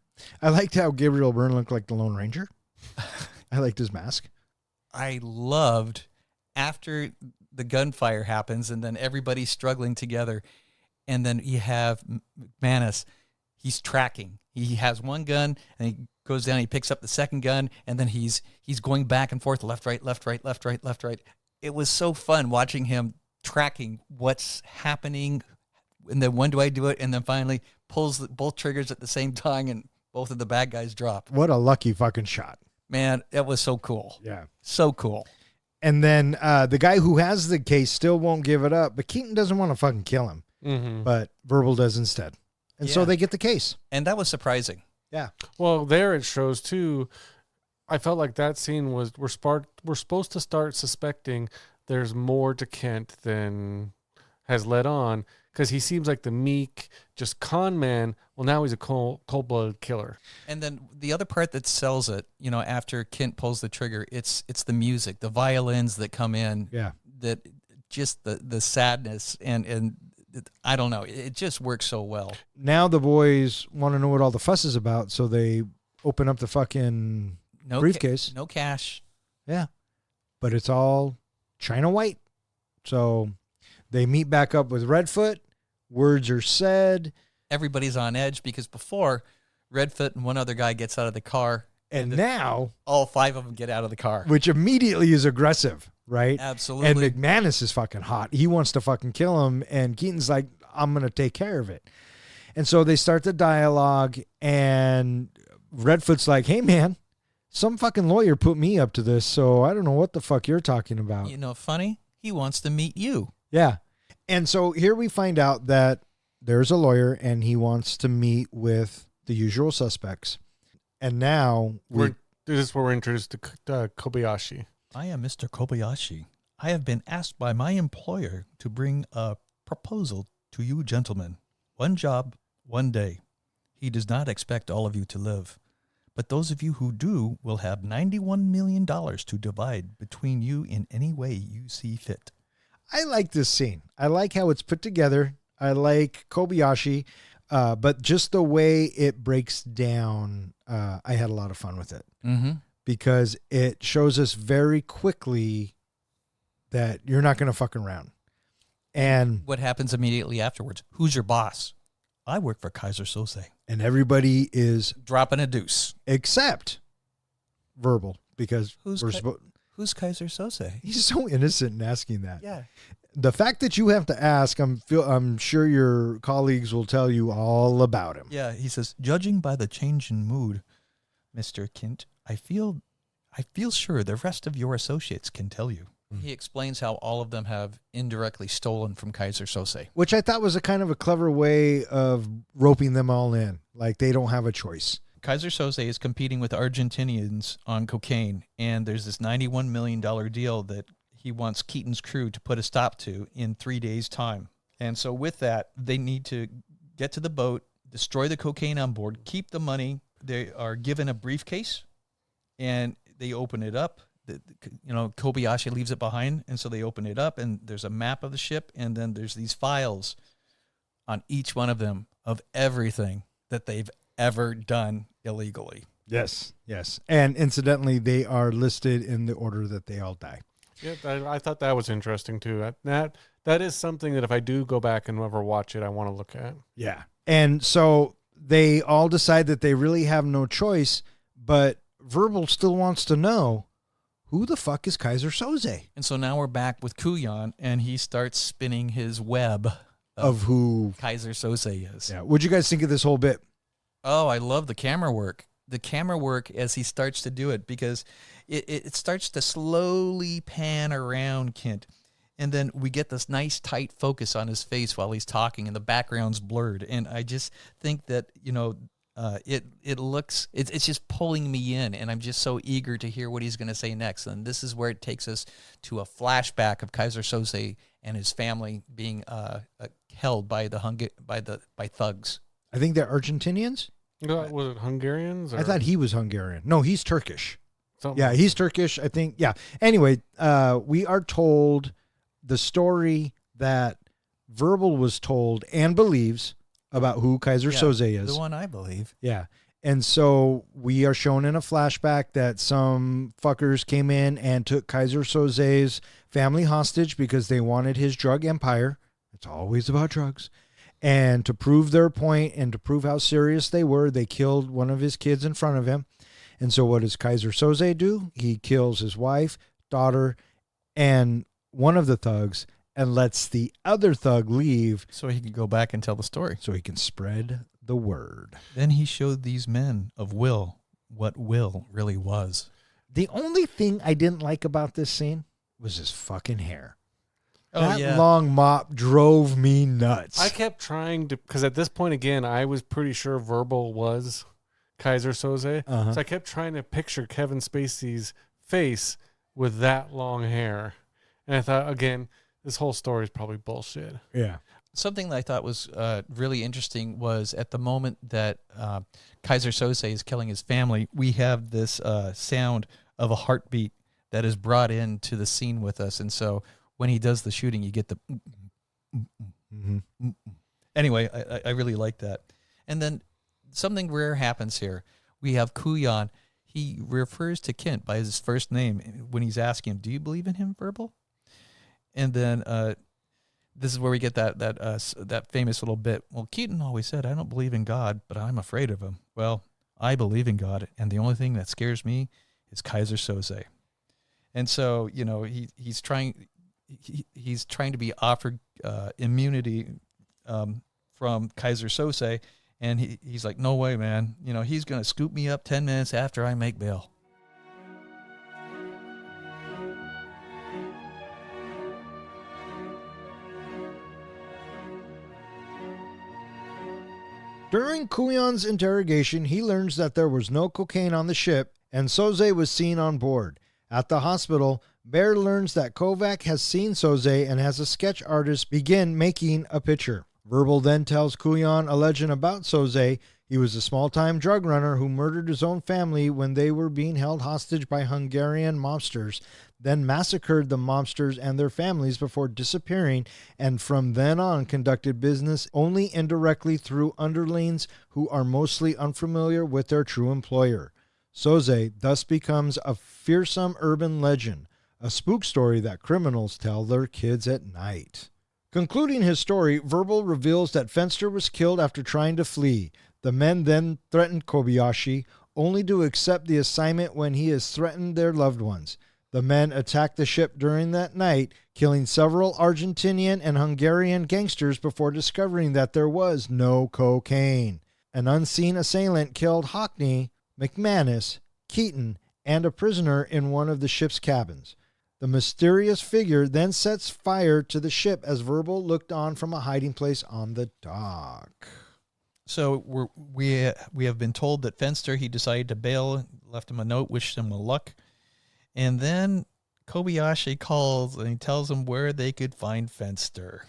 I liked how Gabriel Byrne looked like the Lone Ranger. I liked his mask. I loved after the gunfire happens, and then everybody's struggling together, and then you have McManus. He's tracking. He has one gun, and he goes down. He picks up the second gun, and then he's going back and forth, left, right, left, right, left, right, left, right. It was so fun watching him tracking what's happening, and then when do I do it, and then finally pulls both triggers at the same time, and both of the bad guys drop. What a lucky fucking shot. Man, that was so cool. Yeah. So cool. And then the guy who has the case still won't give it up, but Keaton doesn't want to fucking kill him. Mm-hmm. But Verbal does instead. And so Yeah. they get the case. And that was surprising. Yeah. Well, there it shows too. I felt like that scene was we're supposed to start suspecting there's more to Kent than has led on, because he seems like the meek, just con man. Well, now he's a cold-blooded killer. And then the other part that sells it, after Kent pulls the trigger, it's the music, the violins that come in, Yeah. that just the sadness and I don't know. It just works so well. Now the boys want to know what all the fuss is about, so they open up the fucking No briefcase. no cash. Yeah. But it's all China white. So they meet back up with Redfoot. Words are said. Everybody's on edge because before Redfoot and one other guy gets out of the car, And now, all 5 of them get out of the car. which immediately is aggressive, right? Absolutely. And McManus is fucking hot. He wants to fucking kill him. And Keaton's like, I'm going to take care of it. And so they start the dialogue. And Redfoot's like, hey, man, some fucking lawyer put me up to this. So I don't know what the fuck you're talking about. You know, funny, he wants to meet you. Yeah. And so here we find out that there's a lawyer and he wants to meet with the usual suspects. And now This is where we're introduced to Kobayashi. I am Mr. Kobayashi. I have been asked by my employer to bring a proposal to you gentlemen. 1 job, 1 day. He does not expect all of you to live. But those of you who do will have $91 million to divide between you in any way you see fit. I like this scene. I like how it's put together. I like Kobayashi, but just the way it breaks down, I had a lot of fun with it because it shows us very quickly that you're not going to fuck around. And What happens immediately afterwards? Who's your boss? I work for Kaiser Soze. and everybody is Dropping a deuce. except Verbal because Who's Who's Kaiser Soze? he's so innocent in asking that. Yeah. The fact that you have to ask, I'm sure your colleagues will tell you all about him. Yeah, he says, judging by the change in mood, Mr. Kint, I feel sure the rest of your associates can tell you. He explains how all of them have indirectly stolen from Kaiser Soze. Which I thought was a kind of a clever way of roping them all in. Like they don't have a choice. Kaiser Soze is competing with Argentinians on cocaine, and there's this $91 million deal that he wants Keaton's crew to put a stop to in 3 days' time. And so with that, they need to get to the boat, destroy the cocaine on board, keep the money. They are given a briefcase, and they open it up. Kobayashi leaves it behind, and so they open it up, and there's a map of the ship, and then there's these files on each one of them of everything that they've ever done illegally. Yes. And incidentally, they are listed in the order that they all die. Yeah, I thought that was interesting too. That is something that if I do go back and ever watch it, I want to look at. Yeah. And so they all decide that they really have no choice, but Verbal still wants to know who the fuck is Kaiser Soze? And so now we're back with Kuyan, and he starts spinning his web Of who? Kaiser Soze is. Yeah. What'd you guys think of this whole bit? Oh, I love the camera work. The camera work as he starts to do it, because it starts to slowly pan around Kent. And then we get this nice tight focus on his face while he's talking, and the background's blurred. And I just think that, it's just pulling me in, and I'm just so eager to hear what he's going to say next. And this is where it takes us to a flashback of Kaiser Soze and his family being held by by thugs. I think they're Argentinians. Was it Hungarians? Or I thought he was Hungarian. No, he's Turkish. something? Yeah, he's Turkish, I think. Yeah. Anyway, we are told the story that Verbal was told and believes about who Kaiser Soze is. The one I believe. Yeah. And so we are shown in a flashback that some fuckers came in and took Kaiser Soze's family hostage because they wanted his drug empire. It's always about drugs. And to prove their point and to prove how serious they were, they killed one of his kids in front of him. And so what does Kaiser Soze do? He kills his wife, daughter, and one of the thugs, and lets the other thug leave So he could go back and tell the story. so he can spread the word. Then he showed these men of Will what Will really was. The only thing I didn't like about this scene was his fucking hair. Oh, That yeah. long mop drove me nuts. I kept trying to, because at this point, again, I was pretty sure Verbal was Kaiser Soze. Uh-huh. So I kept trying to picture Kevin Spacey's face with that long hair. And I thought, again, this whole story is probably bullshit. Yeah. Something that I thought was really interesting was at the moment that Kaiser Soze is killing his family, we have this sound of a heartbeat that is brought into the scene with us. And so when he does the shooting, you get the Anyway, I really like that. And then something rare happens here. We have Kuyan. He refers to Kent by his first name when he's asking him, "Do you believe in him, Verbal?" And then this is where we get that famous little bit. Well, Keaton always said, "I don't believe in God, but I'm afraid of him." Well, I believe in God, and the only thing that scares me is Kaiser Soze. And so, he's trying to be offered immunity from Kaiser Soze, and he's like, "No way, man. He's going to scoop me up 10 minutes after I make bail." During Kuyan's interrogation, he learns that there was no cocaine on the ship and Soze was seen on board. At the hospital, Bear learns that Kovac has seen Soze and has a sketch artist begin making a picture. Verbal then tells Kuyan a legend about Soze. He was a small-time drug runner who murdered his own family when they were being held hostage by Hungarian mobsters, then massacred the mobsters and their families before disappearing, and from then on conducted business only indirectly through underlings who are mostly unfamiliar with their true employer. Soze thus becomes a fearsome urban legend, a spook story that criminals tell their kids at night. Concluding his story, Verbal reveals that Fenster was killed after trying to flee. The men then threatened Kobayashi, only to accept the assignment when he has threatened their loved ones. The men attacked the ship during that night, killing several Argentinian and Hungarian gangsters before discovering that there was no cocaine. An unseen assailant killed Hockney, McManus, Keaton, and a prisoner in one of the ship's cabins. The mysterious figure then sets fire to the ship as Verbal looked on from a hiding place on the dock. So we have been told that Fenster, he decided to bail, left him a note, wished him luck. And then Kobayashi calls and he tells them where they could find Fenster.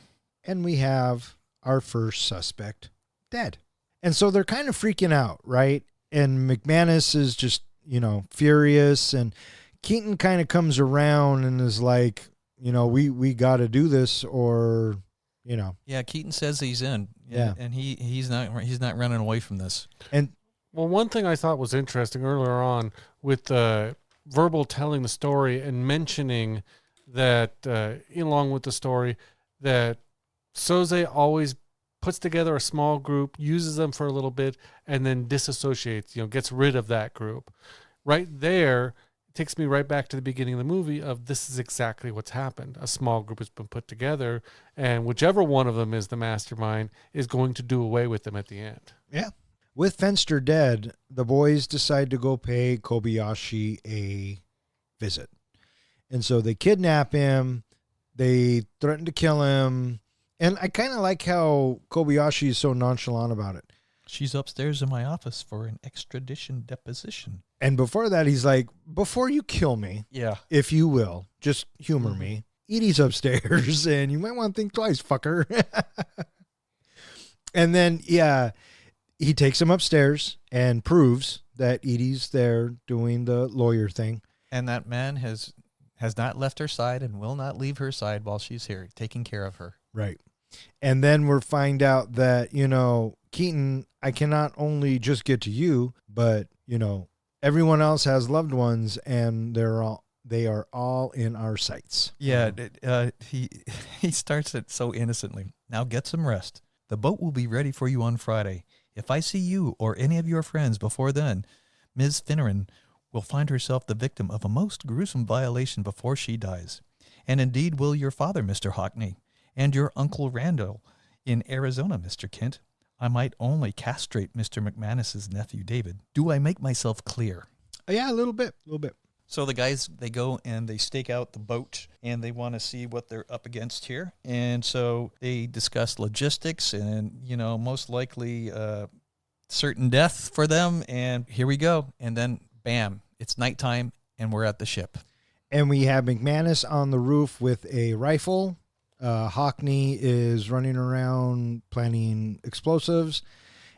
And we have our first suspect dead. And so they're kind of freaking out, right? And McManus is just, furious. And Keaton kind of comes around and is like, we got to do this or, Yeah, Keaton says he's in. Yeah. And he's not running away from this. And well, one thing I thought was interesting earlier on with Verbal telling the story and mentioning that, along with the story, that Soze always puts together a small group, uses them for a little bit, and then disassociates, gets rid of that group. Right there, it takes me right back to the beginning of the movie of this is exactly what's happened. A small group has been put together, and whichever one of them is the mastermind is going to do away with them at the end. yeah. With Fenster dead, the boys decide to go pay Kobayashi a visit. And so they kidnap him. They threaten to kill him. And I kind of like how Kobayashi is so nonchalant about it. She's upstairs in my office for an extradition deposition. And before that, he's like, before you kill me, Yeah. if you will, just humor me. Edie's upstairs, and you might want to think twice, fucker. And then, yeah, he takes him upstairs and proves that Edie's there doing the lawyer thing. And that man has not left her side and will not leave her side while she's here, taking care of her. Right. And then we'll find out that, Keaton, I cannot only just get to you, but, everyone else has loved ones and they are all in our sights. Yeah, he starts it so innocently. Now get some rest. The boat will be ready for you on Friday. If I see you or any of your friends before then, Ms. Finneran will find herself the victim of a most gruesome violation before she dies. And indeed will your father, Mr. Hockney, and your Uncle Randall in Arizona, Mr. Kent. I might only castrate Mr. McManus's nephew, David. Do I make myself clear? Yeah, a little bit. So the guys, they go and they stake out the boat and they want to see what they're up against here. And so they discuss logistics and, most likely certain death for them. And here we go. And then, bam, it's nighttime and we're at the ship. And we have McManus on the roof with a rifle. Hockney is running around planning explosives.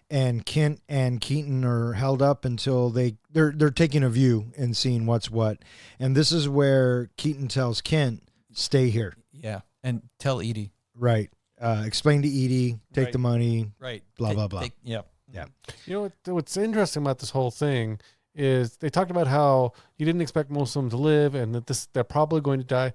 And Kent and Keaton are held up until they're taking a view and seeing what's what. And this is where Keaton tells Kent, stay here. Yeah, and tell Edie. Right. explain to Edie, take Right. the money, Right. blah, blah, blah. Yeah. Yeah. You know what's interesting about this whole thing is they talked about how you didn't expect most of them to live and that they're probably going to die.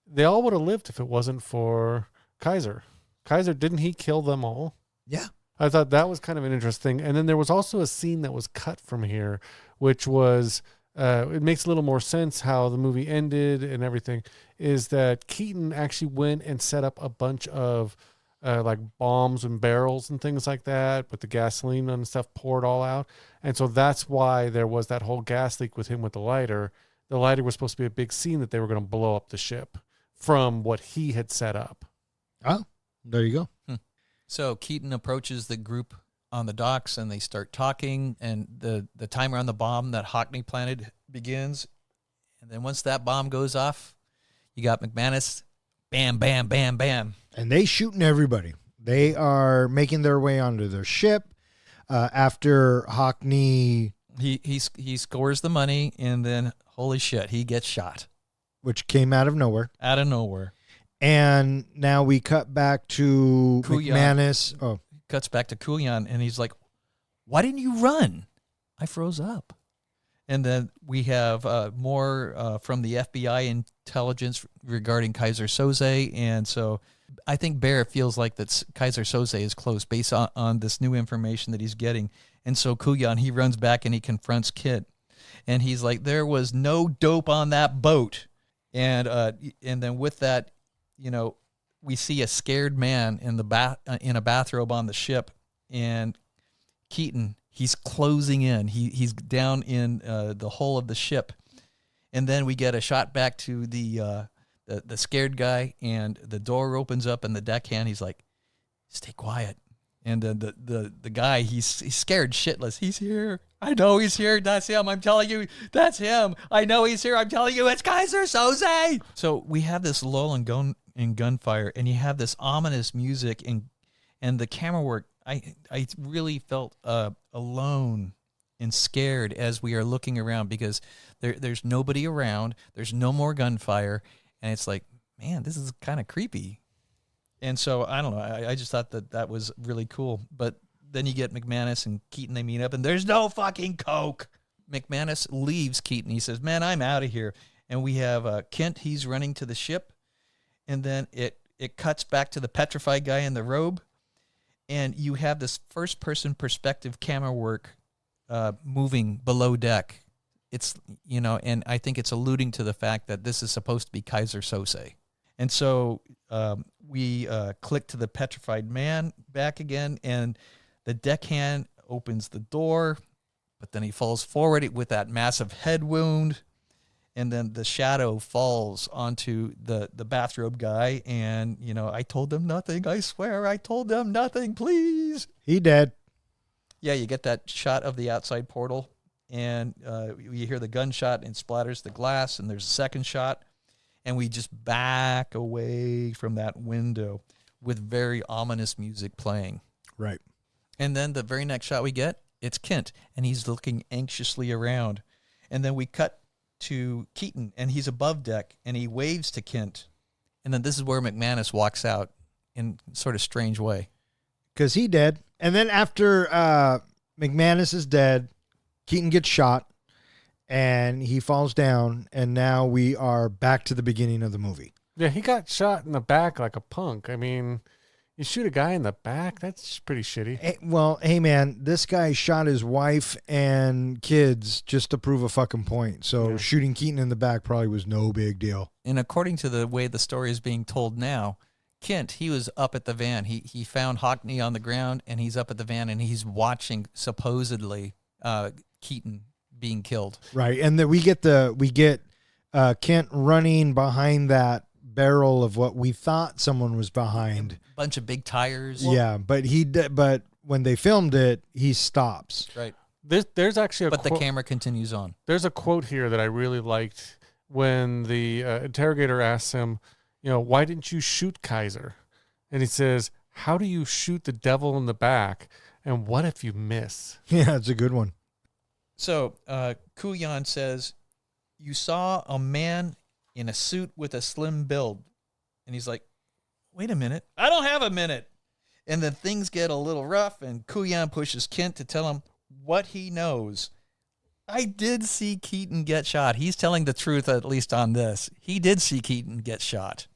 They all would have lived if it wasn't for Kaiser. Kaiser, didn't he kill them all? Yeah. I thought that was kind of an interesting. And then there was also a scene that was cut from here, which was, it makes a little more sense how the movie ended and everything, is that Keaton actually went and set up a bunch of like bombs and barrels and things like that with the gasoline and stuff poured all out. And so that's why there was that whole gas leak with him with the lighter. The lighter was supposed to be a big scene that they were going to blow up the ship from what he had set up. Oh, there you go. So Keaton approaches the group on the docks and they start talking, and the timer on the bomb that Hockney planted begins. And then once that bomb goes off, you got McManus, bam, bam, bam, bam. And they shooting everybody. They are making their way onto their ship after Hockney, He scores the money, and then holy shit, he gets shot which came out of nowhere. out of nowhere. And now we cut back to Kuyan. McManus. Oh, Cuts back to Kuyan, and he's like, "Why didn't you run?" I froze up. And then we have more from the FBI intelligence regarding Kaiser Soze, and so I think Bear feels like that Kaiser Soze is close based on this new information that he's getting. And so Kuyan, he runs back and he confronts Kit, and he's like, "There was no dope on that boat." And then with that, you know, we see a scared man in the in a bathrobe on the ship, and Keaton, he's closing in. He's down in the hull of the ship, and then we get a shot back to the scared guy, and the door opens up, and the deckhand, he's like, "Stay quiet." And then the guy, he's scared shitless. "He's here. I know he's here. That's him. I'm telling you, that's him. I know he's here. I'm telling you, it's Kaiser Soze." So we have this lull and gunfire, and you have this ominous music and the camera work. I really felt alone and scared as we are looking around, because there's nobody around. There's no more gunfire, and it's like, man, this is kind of creepy. And so, I don't know, I just thought that was really cool. But then you get McManus and Keaton, they meet up, and there's no fucking coke. McManus leaves Keaton. He says, "Man, I'm out of here." And we have Kent, he's running to the ship. And then it cuts back to the petrified guy in the robe. And you have this first-person perspective camera work moving below deck. It's, you know, and I think it's alluding to the fact that this is supposed to be Kaiser Soze. And so we click to the petrified man back again, and the deckhand opens the door, but then he falls forward with that massive head wound, and then the shadow falls onto the bathrobe guy, and, you know, "I told them nothing. I swear I told them nothing, please." he dead. Yeah, you get that shot of the outside portal, and you hear the gunshot and splatters the glass, and there's a second shot. And we just back away from that window with very ominous music playing. Right. And then the very next shot we get, it's Kent, and he's looking anxiously around. And then we cut to Keaton, and he's above deck, and he waves to Kent. And then this is where McManus walks out in sort of strange way. Because he dead. And then after McManus is dead, Keaton gets shot, and he falls down, and now we are back to the beginning of the movie. Yeah, he got shot in the back like a punk. I mean, you shoot a guy in the back, that's pretty shitty. Hey, man, this guy shot his wife and kids just to prove a fucking point. So shooting Keaton in the back probably was no big deal. And according to the way the story is being told now, Kent, he was up at the van. He found Hockney on the ground, and he's up at the van, and he's watching supposedly Keaton being killed. Right. And then we get Kent running behind that barrel of what we thought someone was behind. Bunch of big tires. Yeah, but but when they filmed it, he stops. Right. There's actually But the camera continues on. There's a quote here that I really liked when the interrogator asks him, you know, "Why didn't you shoot Kaiser?" And he says, "How do you shoot the devil in the back? And what if you miss?" Yeah, it's a good one. So Kuyan says, "You saw a man in a suit with a slim build." And he's like, wait a minute. I don't have a minute. And then things get a little rough, and Kuyan pushes Kent to tell him what he knows. I did see Keaton get shot. He's telling the truth, at least on this. He did see Keaton get shot.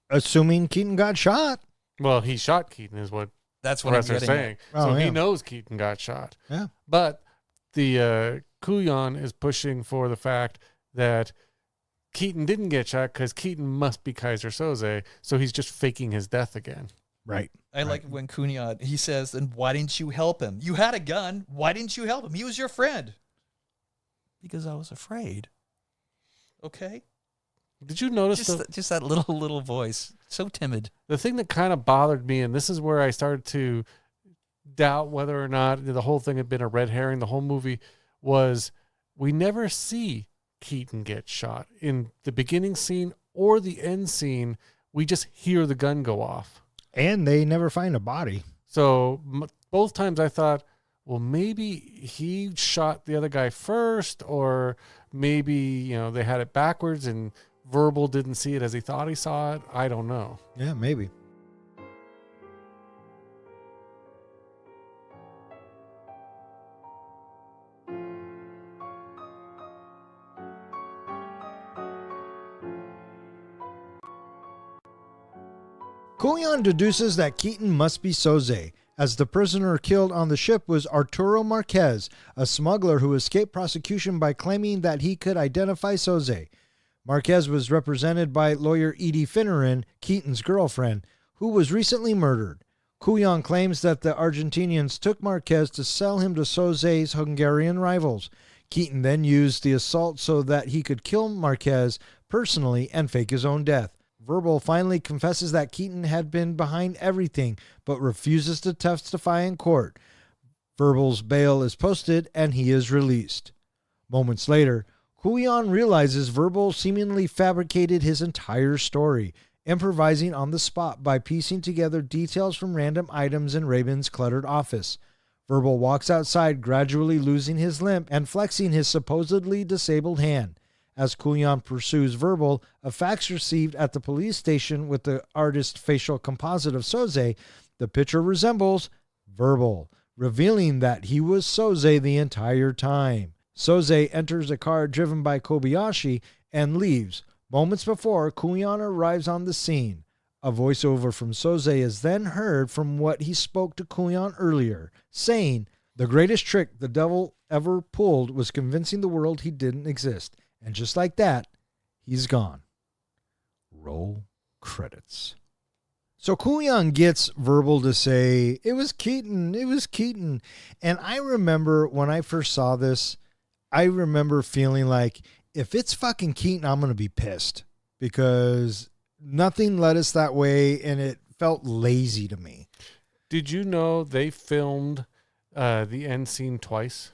Assuming Keaton got shot. Well, he shot Keaton is what That's what the I'm rest are getting saying. at. So Oh, he yeah. knows Keaton got shot. Yeah. But the Kuyan is pushing for the fact that Keaton didn't get shot because Keaton must be Kaiser Soze, so he's just faking his death again. Right. I like when Kuyan, he says, then why didn't you help him? You had a gun. Why didn't you help him? He was your friend. Because I was afraid. Okay? Did you notice Just that little voice. So timid. the thing that kind of bothered me, and this is where I started to doubt whether or not the whole thing had been a red herring, the whole movie, was we never see Keaton get shot. In the beginning scene or the end scene, we just hear the gun go off. And they never find a body. So both times I thought, well, maybe he shot the other guy first, or maybe, they had it backwards and Verbal didn't see it as he thought he saw it. I don't know. Yeah, maybe. Kuyan deduces that Keaton must be Soze, as the prisoner killed on the ship was Arturo Marquez, a smuggler who escaped prosecution by claiming that he could identify Soze. Marquez was represented by lawyer Edie Finneran, Keaton's girlfriend, who was recently murdered. Kuyan claims that the Argentinians took Marquez to sell him to Soze's Hungarian rivals. Keaton then used the assault so that he could kill Marquez personally and fake his own death. Verbal finally confesses that Keaton had been behind everything, but refuses to testify in court. Verbal's bail is posted and he is released. Moments later, Kuyan realizes Verbal seemingly fabricated his entire story, improvising on the spot by piecing together details from random items in Rabin's cluttered office. Verbal walks outside, gradually losing his limp and flexing his supposedly disabled hand. As Kuyan pursues Verbal, a fax received at the police station with the artist's facial composite of Soze, the picture resembles Verbal, revealing that he was Soze the entire time. Soze enters a car driven by Kobayashi and leaves. Moments before, Kuyan arrives on the scene. A voiceover from Soze is then heard from what he spoke to Kuyan earlier, saying, "The greatest trick the devil ever pulled was convincing the world he didn't exist. And just like that, he's gone." Roll credits. So Kuyan gets Verbal to say, it was Keaton. And I remember when I first saw this, I remember feeling like, if it's fucking Keaton, I'm going to be pissed. Because nothing led us that way, and it felt lazy to me. Did you know they filmed the end scene twice?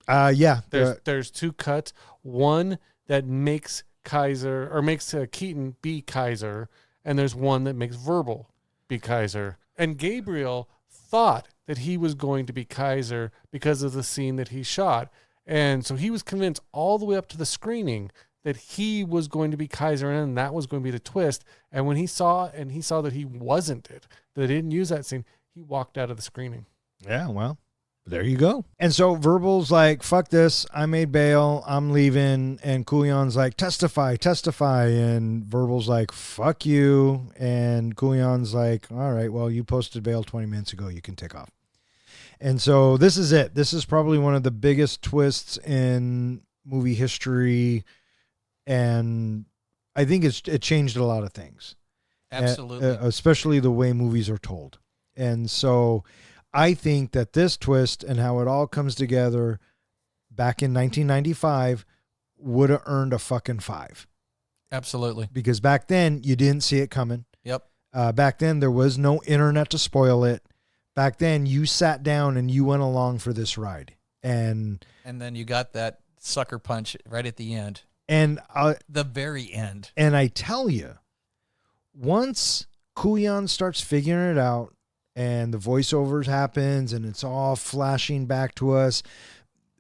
Yeah. There's two cuts. One that makes Keaton be Kaiser, and there's one that makes Verbal be Kaiser. And Gabriel thought that he was going to be Kaiser because of the scene that he shot. And so he was convinced all the way up to the screening that he was going to be Kaiser, and that was going to be the twist. And when he saw that he wasn't it, that they didn't use that scene, he walked out of the screening. Yeah, well, there you go. And so Verbal's like, fuck this. I made bail. I'm leaving. And Kuyan's like, testify. And Verbal's like, fuck you. And Kuyan's like, all right, well, you posted bail 20 minutes ago. You can take off. And so this is it. This is probably one of the biggest twists in movie history. And I think it changed a lot of things. Absolutely. Especially the way movies are told. And so I think that this twist and how it all comes together back in 1995 would have earned a fucking 5. Absolutely. Because back then you didn't see it coming. Yep. Back then there was no internet to spoil it. Back then you sat down and you went along for this ride. And then you got that sucker punch right at the end. And the very end. And I tell you, once Kuyan starts figuring it out, and the voiceovers happens and it's all flashing back to us,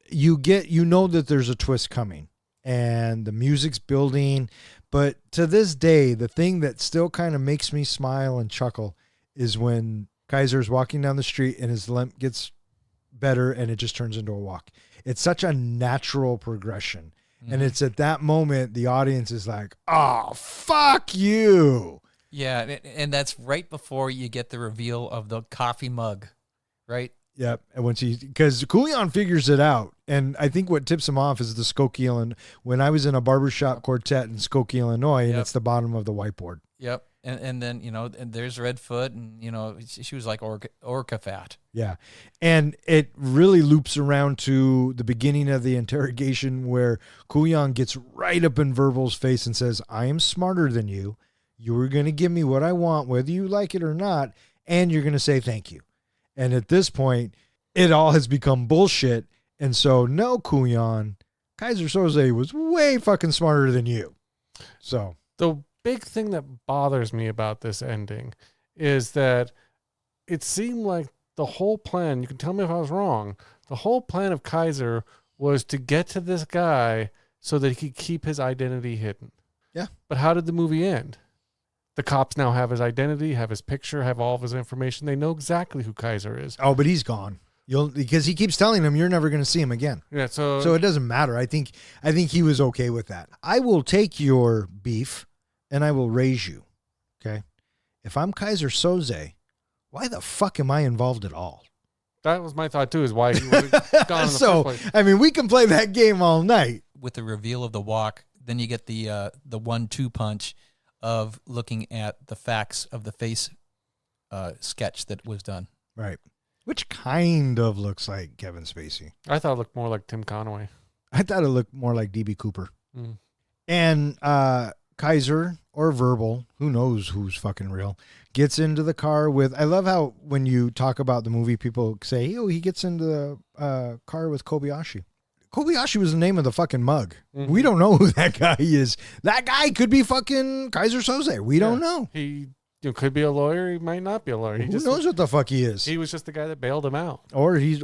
you know that there's a twist coming, and the music's building. But to this day, the thing that still kind of makes me smile and chuckle is when Kaiser's walking down the street and his limp gets better and it just turns into a walk. It's such a natural progression. And it's at that moment the audience is like, oh, fuck you. Yeah, and that's right before you get the reveal of the coffee mug, right? Yep. And because Coolion figures it out. And I think what tips him off is the Skokie, Illinois. When I was in a barbershop quartet in Skokie, Illinois, and it's the bottom of the whiteboard. Yep. And then, and there's Redfoot, and, she was like orca fat. Yeah. And it really loops around to the beginning of the interrogation where Coolion gets right up in Verbal's face and says, I am smarter than you. You were going to give me what I want, whether you like it or not, and you're going to say thank you. And at this point, it all has become bullshit. And so, no, Coolion, Kaiser Soze was way fucking smarter than you. So The big thing that bothers me about this ending is that it seemed like the whole plan, you can tell me if I was wrong, the whole plan of Kaiser was to get to this guy so that he could keep his identity hidden. Yeah. But how did the movie end? The cops now have his identity, have his picture, have all of his information. They know exactly who Kaiser is. Oh, but he's gone. Because he keeps telling him you're never going to see him again. Yeah, So it doesn't matter. I think he was okay with that. I will take your beef and I will raise you. Okay. If I'm Kaiser Soze, why the fuck am I involved at all? that was my thought too, is why he would have gone in the So, first place. I mean, we can play that game all night. With the reveal of the walk, then you get the 1-2 punch of looking at the facts of the face sketch that was done. Right. Which kind of looks like Kevin Spacey. I thought it looked more like Tim Conway. I thought it looked more like DB Cooper. Mm. And Kaiser or Verbal, who knows who's fucking real, gets into the car with, I love how when you talk about the movie, people say, oh, he gets into the car with Kobayashi. Kobayashi was the name of the fucking mug. Mm-hmm. We don't know who that guy is. That guy could be fucking Kaiser Soze. We don't know. He could be a lawyer. He might not be a lawyer. Who knows what the fuck he is? He was just the guy that bailed him out. Or he's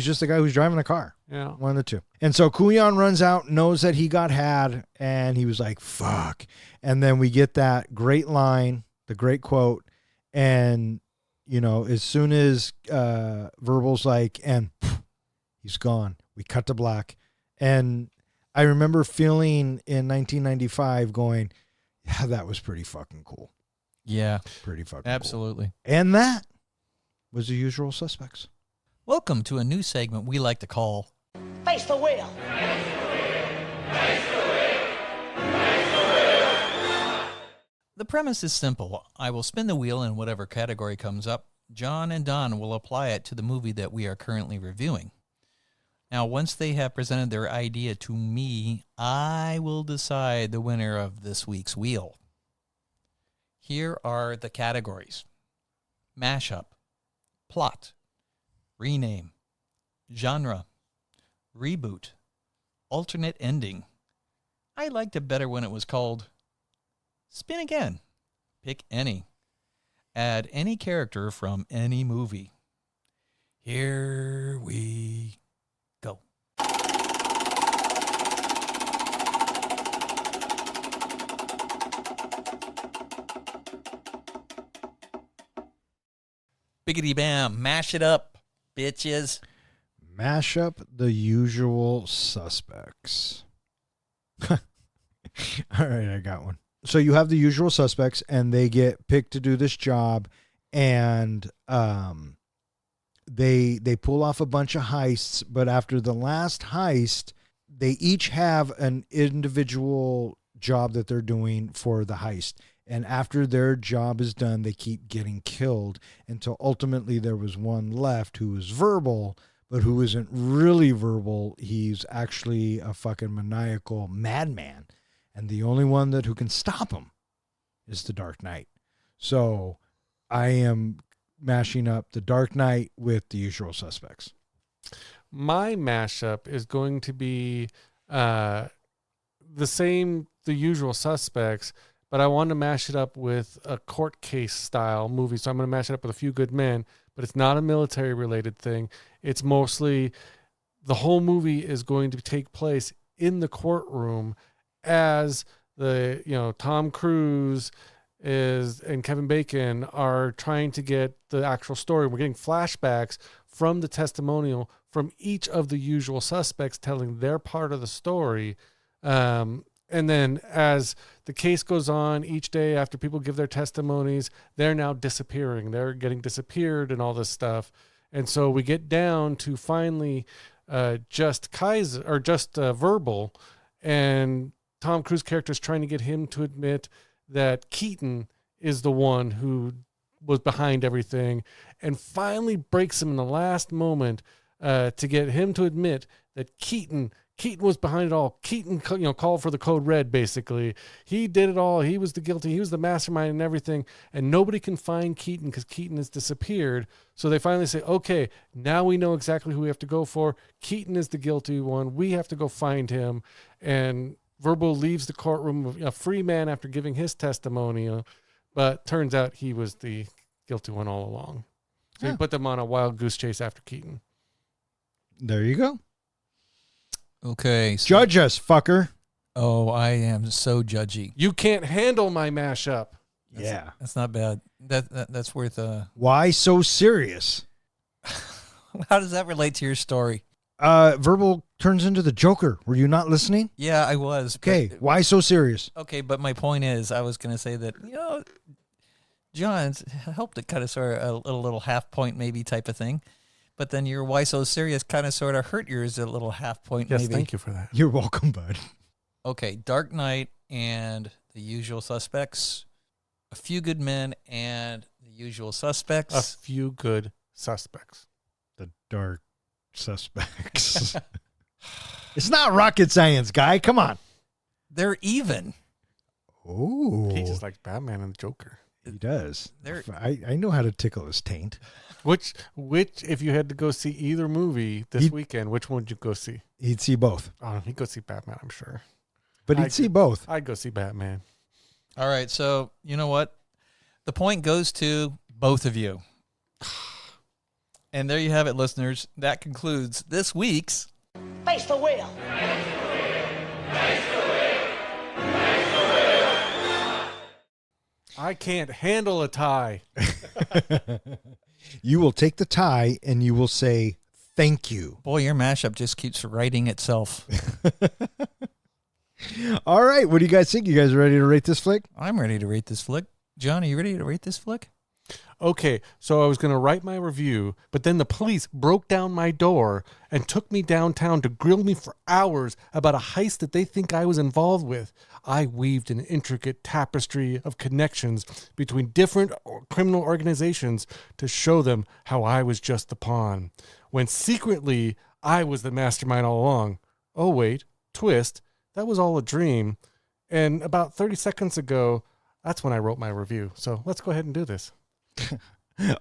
just the guy who's driving the car. Yeah. One of the two. And so Kuyan runs out, knows that he got had, and he was like, fuck. And then we get that great line, the great quote. And, you know, as soon as Verbal's like, and he's gone, we cut to black. And I remember feeling in 1995 going, yeah, that was pretty fucking cool. Yeah. Pretty fucking absolutely. Cool. And that was The Usual Suspects. Welcome to a new segment we like to call Face the Wheel. The premise is simple. I will spin the wheel in whatever category comes up. John and Don will apply it to the movie that we are currently reviewing. Now, once they have presented their idea to me, I will decide the winner of this week's wheel. Here are the categories: mashup, plot, rename, genre, reboot, alternate ending. I liked it better when it was called spin again. Pick any. Add any character from any movie. Here we go. Biggity bam, mash it up, bitches. Mash up The Usual Suspects. All right, I got one. So you have The Usual Suspects, and they get picked to do this job, and they pull off a bunch of heists, but after the last heist, they each have an individual job that they're doing for the heist. And after their job is done, they keep getting killed until ultimately there was one left who was Verbal, but who isn't really verbal. He's actually a fucking maniacal madman. And the only one who can stop him is the Dark Knight. So I am mashing up the Dark Knight with The Usual Suspects. My mashup is going to be the same, The Usual Suspects, but I want to mash it up with a court case style movie. So I'm going to mash it up with A Few Good Men, but it's not a military related thing. It's mostly the whole movie is going to take place in the courtroom as Tom Cruise and Kevin Bacon are trying to get the actual story. We're getting flashbacks from the testimonial from each of the usual suspects telling their part of the story. And then as the case goes on each day after people give their testimonies, they're now disappearing. They're getting disappeared and all this stuff. And so we get down to finally just Verbal, and Tom Cruise character is trying to get him to admit that Keaton is the one who was behind everything, and finally breaks him in the last moment to get him to admit that Keaton was behind it all. Keaton, called for the code red, basically. He did it all. He was the guilty. He was the mastermind and everything. And nobody can find Keaton because Keaton has disappeared. So they finally say, okay, now we know exactly who we have to go for. Keaton is the guilty one. We have to go find him. And Verbal leaves the courtroom a free man after giving his testimony. But turns out he was the guilty one all along. So he put them on a wild goose chase after Keaton. There you go. Okay. So, Judge us, fucker. oh, I am so judgy. You can't handle my mashup. Yeah. That's not bad. That's worth Why so serious? How does that relate to your story? Verbal turns into the Joker. Were you not listening? Yeah, I was. Okay. But, Why so serious? okay, but my point is, I was going to say that, John's helped it kind of sort of a little half point maybe type of thing. But then your why so serious kind of sort of hurt yours a little half point Yes, maybe. thank you for that. You're welcome, bud. Okay, Dark Knight and The Usual Suspects, A Few Good Men and The Usual Suspects. A Few Good Suspects. The Dark Suspects. It's not rocket science, guy. Come on. They're even. Oh. He just likes Batman and the Joker. He does. They're- I know how to tickle his taint. Which, if you had to go see either movie this weekend, which one would you go see? He'd see both. Oh, he'd go see Batman, I'm sure. But he'd see both. I'd go see Batman. All right, so you know what? The point goes to both of you. And there you have it, listeners. That concludes this week's Face the wheel. I can't handle a tie. You will take the tie and you will say, thank you. Boy, your mashup just keeps writing itself. All right. What do you guys think? You guys ready to rate this flick? I'm ready to rate this flick. John, are you ready to rate this flick? Okay, so I was going to write my review, but then the police broke down my door and took me downtown to grill me for hours about a heist that they think I was involved with. I weaved an intricate tapestry of connections between different criminal organizations to show them how I was just the pawn, when secretly I was the mastermind all along. Oh, wait, twist, that was all a dream. And about 30 seconds ago, that's when I wrote my review. So let's go ahead and do this.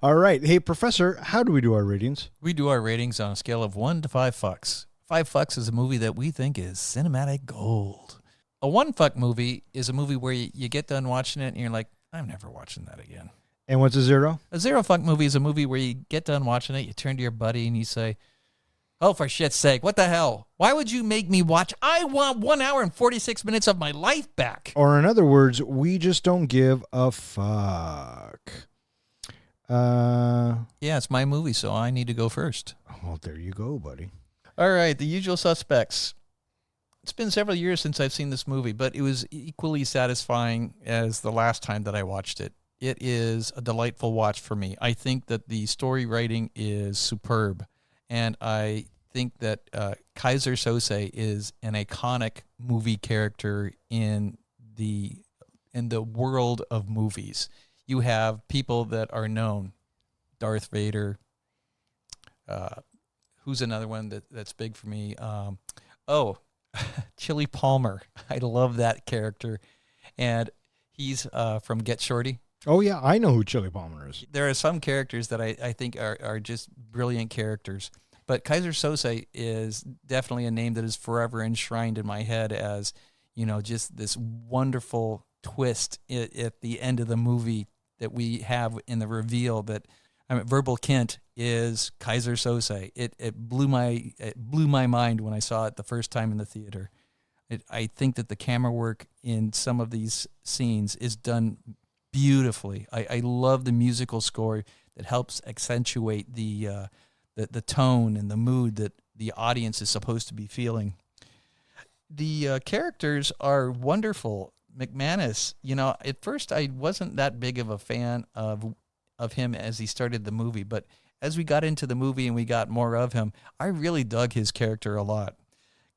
All right. Hey, Professor, how do we do our ratings? We do our ratings on a scale of 1 to 5 fucks. 5 fucks is a movie that we think is cinematic gold. A 1 fuck movie is a movie where you get done watching it and you're like, I'm never watching that again. And what's a 0? A 0 fuck movie is a movie where you get done watching it, you turn to your buddy and you say, oh, for shit's sake, what the hell? Why would you make me watch? I want 1 hour and 46 minutes of my life back. Or in other words, we just don't give a fuck. Yeah, it's my movie, so I need to go first. Well, there you go, buddy. All right, The Usual Suspects. It's been several years since I've seen this movie, but it was equally satisfying as the last time that I watched it. It is a delightful watch for me. I think that the story writing is superb, and I think that Kaiser Soze is an iconic movie character in the world of movies. You have people that are known, Darth Vader. Who's another one that's big for me? Chili Palmer. I love that character. And he's from Get Shorty. Oh, yeah, I know who Chili Palmer is. There are some characters that I think are just brilliant characters. But Kaiser Soze is definitely a name that is forever enshrined in my head as, just this wonderful twist at the end of the movie that we have in the reveal that Verbal Kint is Kaiser Soze. It blew my mind when I saw it the first time in the theater. I think that the camera work in some of these scenes is done beautifully. I love the musical score that helps accentuate the tone and the mood that the audience is supposed to be feeling. The characters are wonderful. McManus, at first I wasn't that big of a fan of him as he started the movie, but as we got into the movie and we got more of him, I really dug his character a lot.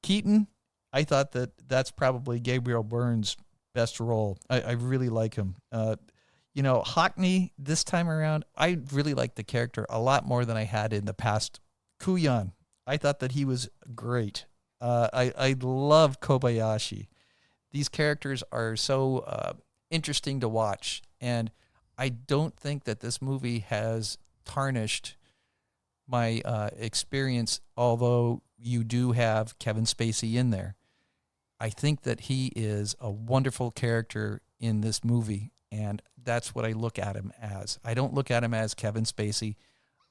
Keaton, I thought that's probably Gabriel Byrne's best role. I really like him. Hockney, this time around, I really liked the character a lot more than I had in the past. Kuyan, I thought that he was great. I loved Kobayashi. These characters are so interesting to watch, and I don't think that this movie has tarnished my experience, although you do have Kevin Spacey in there. I think that he is a wonderful character in this movie, and that's what I look at him as. I don't look at him as Kevin Spacey.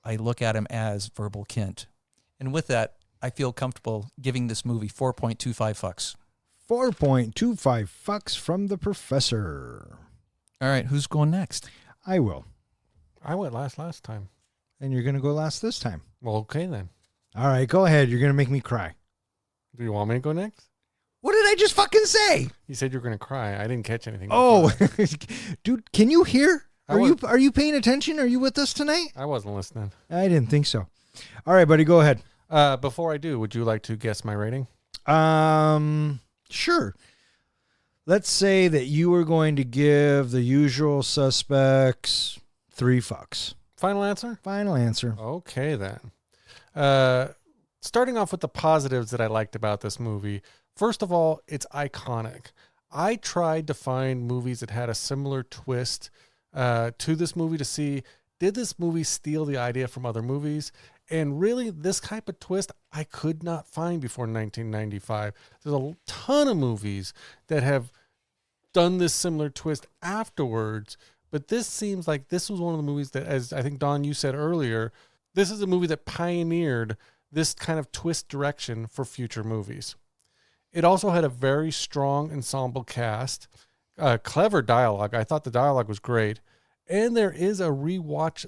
I look at him as Verbal Kint. And with that, I feel comfortable giving this movie 4.25 fucks. 4.25 fucks from the professor. All right, who's going next? I will. I went last time. And you're going to go last this time. Well, okay then. All right, go ahead. You're going to make me cry. Do you want me to go next? What did I just fucking say? You said you were going to cry. I didn't catch anything. Oh, dude, can you hear? I Are you paying attention? Are you with us tonight? I wasn't listening. I didn't think so. All right, buddy, go ahead. Before I do, would you like to guess my rating? Sure. Let's say that you were going to give The Usual Suspects 3 fucks. Final answer? Final answer. Okay, then. Starting off with the positives that I liked about this movie. First of all, it's iconic. I tried to find movies that had a similar twist to this movie to see, did this movie steal the idea from other movies? And really, this type of twist I could not find before 1995. There's a ton of movies that have done this similar twist afterwards, but this seems like this was one of the movies that, as I think, Don, you said earlier, this is a movie that pioneered this kind of twist direction for future movies. It also had a very strong ensemble cast, clever dialogue. I thought the dialogue was great. And there is a rewatch,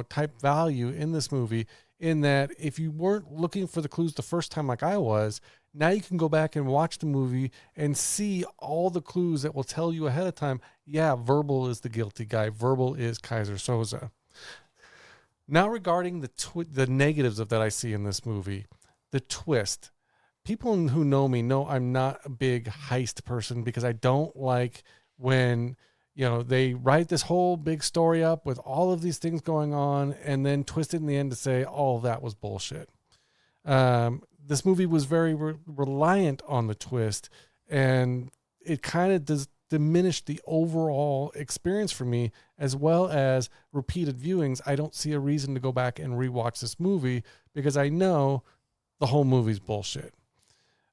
type value in this movie, in that if you weren't looking for the clues the first time like I was, now you can go back and watch the movie and see all the clues that will tell you ahead of time, yeah, Verbal is the guilty guy. Verbal is Kaiser Soze. Now regarding the negatives of that I see in this movie, the twist. People who know me know I'm not a big heist person because I don't like when they write this whole big story up with all of these things going on and then twist it in the end to say, oh, that was bullshit. This movie was very reliant on the twist, and it kind of diminished the overall experience for me, as well as repeated viewings. I don't see a reason to go back and rewatch this movie because I know the whole movie's bullshit.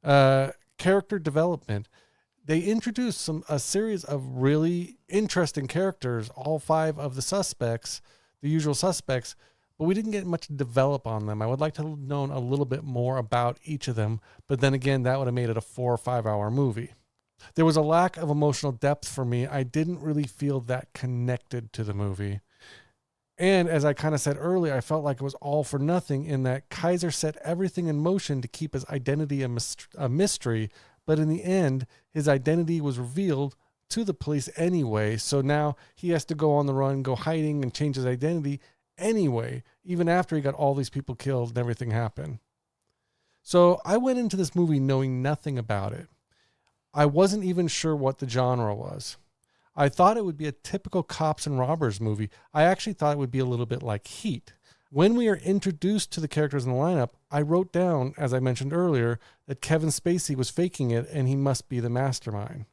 Character development. They introduced a series of really interesting characters, all 5 of the suspects, the usual suspects, but we didn't get much to develop on them. I would like to have known a little bit more about each of them, but then again, that would have made it a 4 or 5 hour movie. There was a lack of emotional depth for me. I didn't really feel that connected to the movie. And as I kind of said earlier, I felt like it was all for nothing in that Kaiser set everything in motion to keep his identity a mystery, but in the end, his identity was revealed to the police anyway, so now he has to go on the run, go hiding, and change his identity anyway, even after he got all these people killed and everything happened. So I went into this movie knowing nothing about it. I wasn't even sure what the genre was. I thought it would be a typical cops and robbers movie. I actually thought it would be a little bit like Heat. When we are introduced to the characters in the lineup, I wrote down, as I mentioned earlier, that Kevin Spacey was faking it and he must be the mastermind.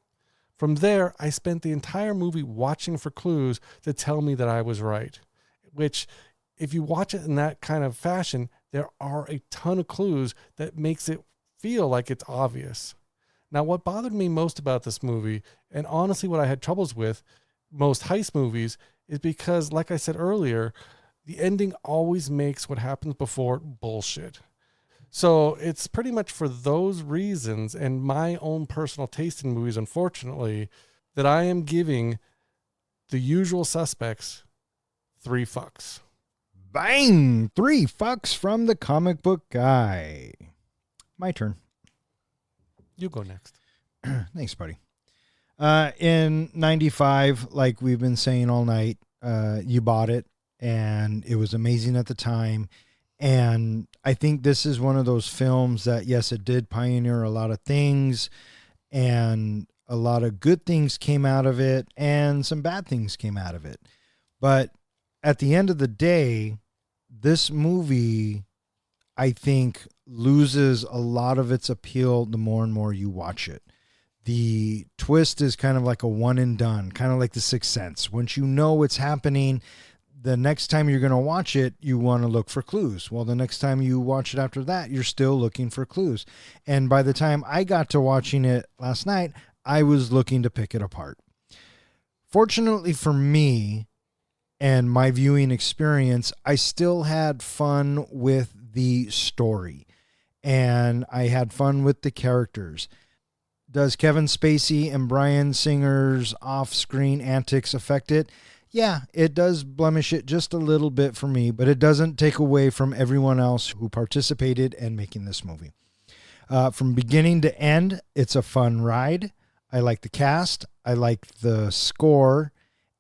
From there, I spent the entire movie watching for clues to tell me that I was right, which, if you watch it in that kind of fashion, there are a ton of clues that makes it feel like it's obvious. Now, what bothered me most about this movie, and honestly what I had troubles with most heist movies, is because, like I said earlier, the ending always makes what happens before bullshit. So it's pretty much for those reasons and my own personal taste in movies, unfortunately, that I am giving The Usual Suspects 3 fucks. Bang! 3 fucks from the comic book guy. My turn. You go next. Thanks, buddy. In 95, like we've been saying all night, you bought it and it was amazing at the time. And I think this is one of those films that, yes, it did pioneer a lot of things and a lot of good things came out of it and some bad things came out of it. But at the end of the day, this movie, I think, loses a lot of its appeal the more and more you watch it. The twist is kind of like a one and done, kind of like The Sixth Sense. Once you know what's happening, the next time you're going to watch it, you want to look for clues. Well, the next time you watch it after that, you're still looking for clues. And by the time I got to watching it last night, I was looking to pick it apart. Fortunately for me and my viewing experience, I still had fun with the story. And I had fun with the characters. Does Kevin Spacey and Bryan Singer's off-screen antics affect it? Yeah, it does blemish it just a little bit for me, but it doesn't take away from everyone else who participated in making this movie. From beginning to end, it's a fun ride. I like the cast. I like the score.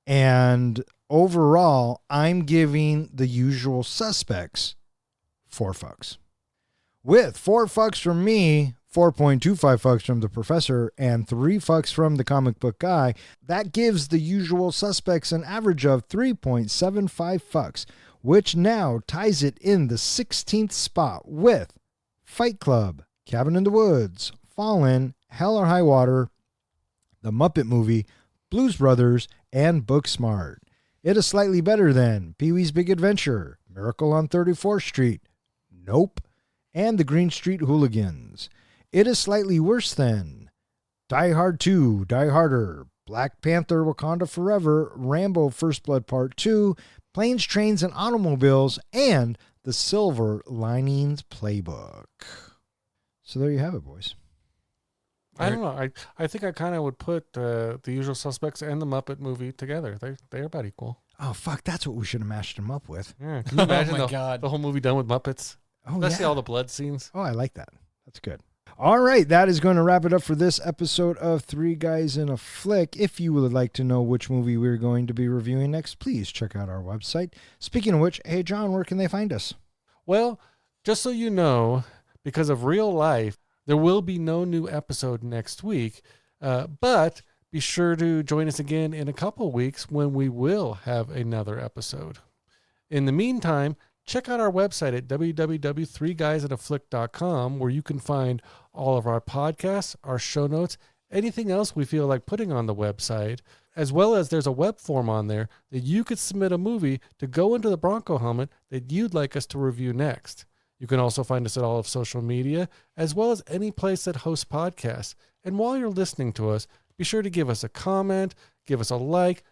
And overall, I'm giving The Usual Suspects 4 fucks. With 4 fucks from me, 4.25 fucks from the professor, and 3 fucks from the comic book guy, that gives The Usual Suspects an average of 3.75 fucks, which now ties it in the 16th spot with Fight Club, Cabin in the Woods, Fallen, Hell or High Water, The Muppet Movie, Blues Brothers, and Booksmart. It is slightly better than Pee-wee's Big Adventure, Miracle on 34th Street, Nope, and The Green Street Hooligans. It is slightly worse than Die Hard 2, Die Harder, Black Panther Wakanda Forever, Rambo First Blood Part 2, Planes, Trains, and Automobiles, and The Silver Linings Playbook. So there you have it, boys. I don't know. I think I kind of would put The Usual Suspects and The Muppet Movie together. They're about equal. Oh, fuck, that's what we should have mashed them up with. Yeah, can you imagine Oh my God. the whole movie done with Muppets? Oh, Especially yeah. all the blood scenes. Oh, I like that. That's good. All right, that is going to wrap it up for this episode of Three Guys in a Flick. If you would like to know which movie we're going to be reviewing next, please check out our website. Speaking of which, hey, John, where can they find us? Well, just so you know, because of real life, there will be no new episode next week, but be sure to join us again in a couple weeks when we will have another episode. In the meantime, check out our website at www.threeguysinaflick.com, where you can find all of our podcasts, our show notes, anything else we feel like putting on the website, as well as there's a web form on there that you could submit a movie to go into the Bronco helmet that you'd like us to review next. You can also find us at all of social media, as well as any place that hosts podcasts. And while you're listening to us, be sure to give us a comment, give us a like,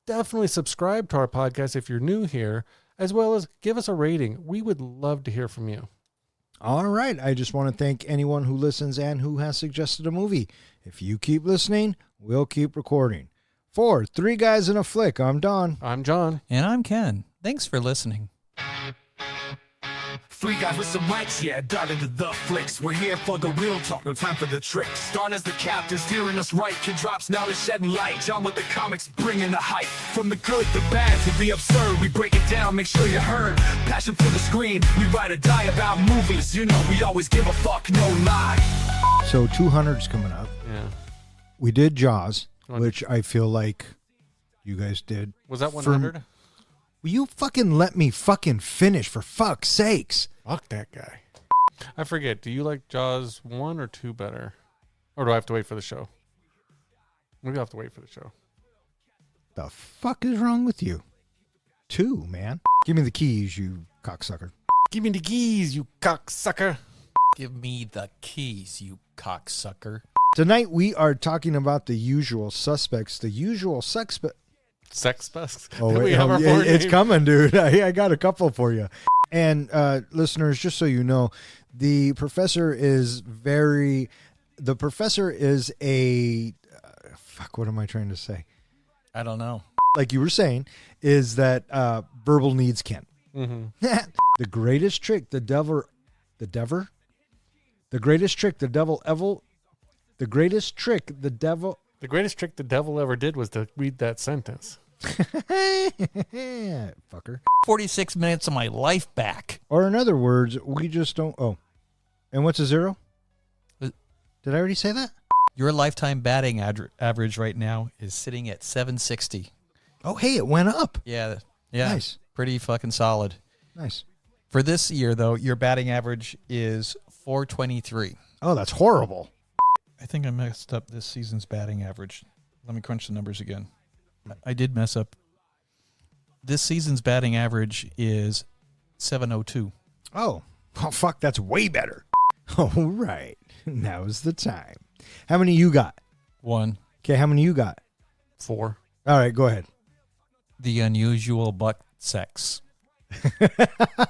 definitely subscribe to our podcast if you're new here, as well as give us a rating. We would love to hear from you. All right. I just want to thank anyone who listens and who has suggested a movie. If you keep listening, we'll keep recording. For Three Guys in a Flick, I'm Don. I'm John. And I'm Ken. Thanks for listening. 3 guys with some mics, yeah, dive into the flicks. We're here for the real talk, no time for the tricks. Don as the captain, steering us right. Kid drops knowledge, shedding light. John with the comics, bringing the hype. From the good, the bad, to the absurd, we break it down, make sure you heard. Passion for the screen, we ride or die about movies. You know, we always give a fuck, no lie. So 200's coming up. Yeah. We did Jaws, which I feel like you guys did. Was that 100? Will you fucking let me fucking finish, for fuck's sakes? Fuck that guy. I forget. Do you like Jaws 1 or 2 better? Or do I have to wait for the show? Maybe I'll have to wait for the show. The fuck is wrong with you? 2, man. Give me the keys, you cocksucker. Give me the keys, you cocksucker. Give me the keys, you cocksucker. Tonight we are talking about The Usual Suspects. The Usual Suspects. Sex bucks. Oh, We wait, have our yeah, board it's name. coming, dude. I got a couple for you. And listeners, just so you know, The professor is a fuck. What am I trying to say? I don't know. Like you were saying, is that verbal needs Ken. Mm-hmm. The greatest trick the devil ever did was to read that sentence. fucker. 46 minutes of my life back. Or in other words, we just don't. Oh, and what's a zero? Did I already say that? Your lifetime batting average right now is sitting at 760. Oh, hey, it went up. Yeah. Nice. Pretty fucking solid. Nice. For this year, though, your batting average is 423. Oh, that's horrible. I think I messed up this season's batting average. Let me crunch the numbers again. I did mess up. This season's batting average is 702. Oh, fuck, that's way better. All right. Now's the time. How many you got? 1. Okay, how many you got? 4. All right, go ahead. The unusual butt sex.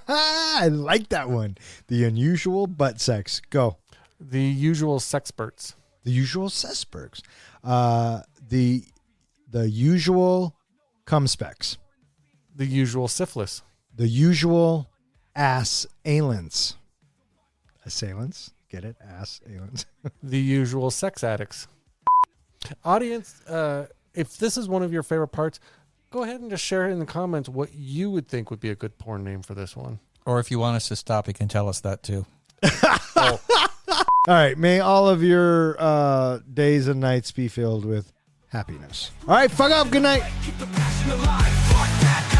I like that one. The unusual butt sex. Go. The usual sexperts. The usual sesperks. The usual cum specs. The usual syphilis. The usual ass ailants. Assailants. Get it? Ass ailants. The usual sex addicts. Audience, if this is one of your favorite parts, go ahead and just share it in the comments what you would think would be a good porn name for this one. Or if you want us to stop, you can tell us that too. All right. May all of your days and nights be filled with happiness. All right. Fuck off. Good night. Keep the passion alive. Fuck that.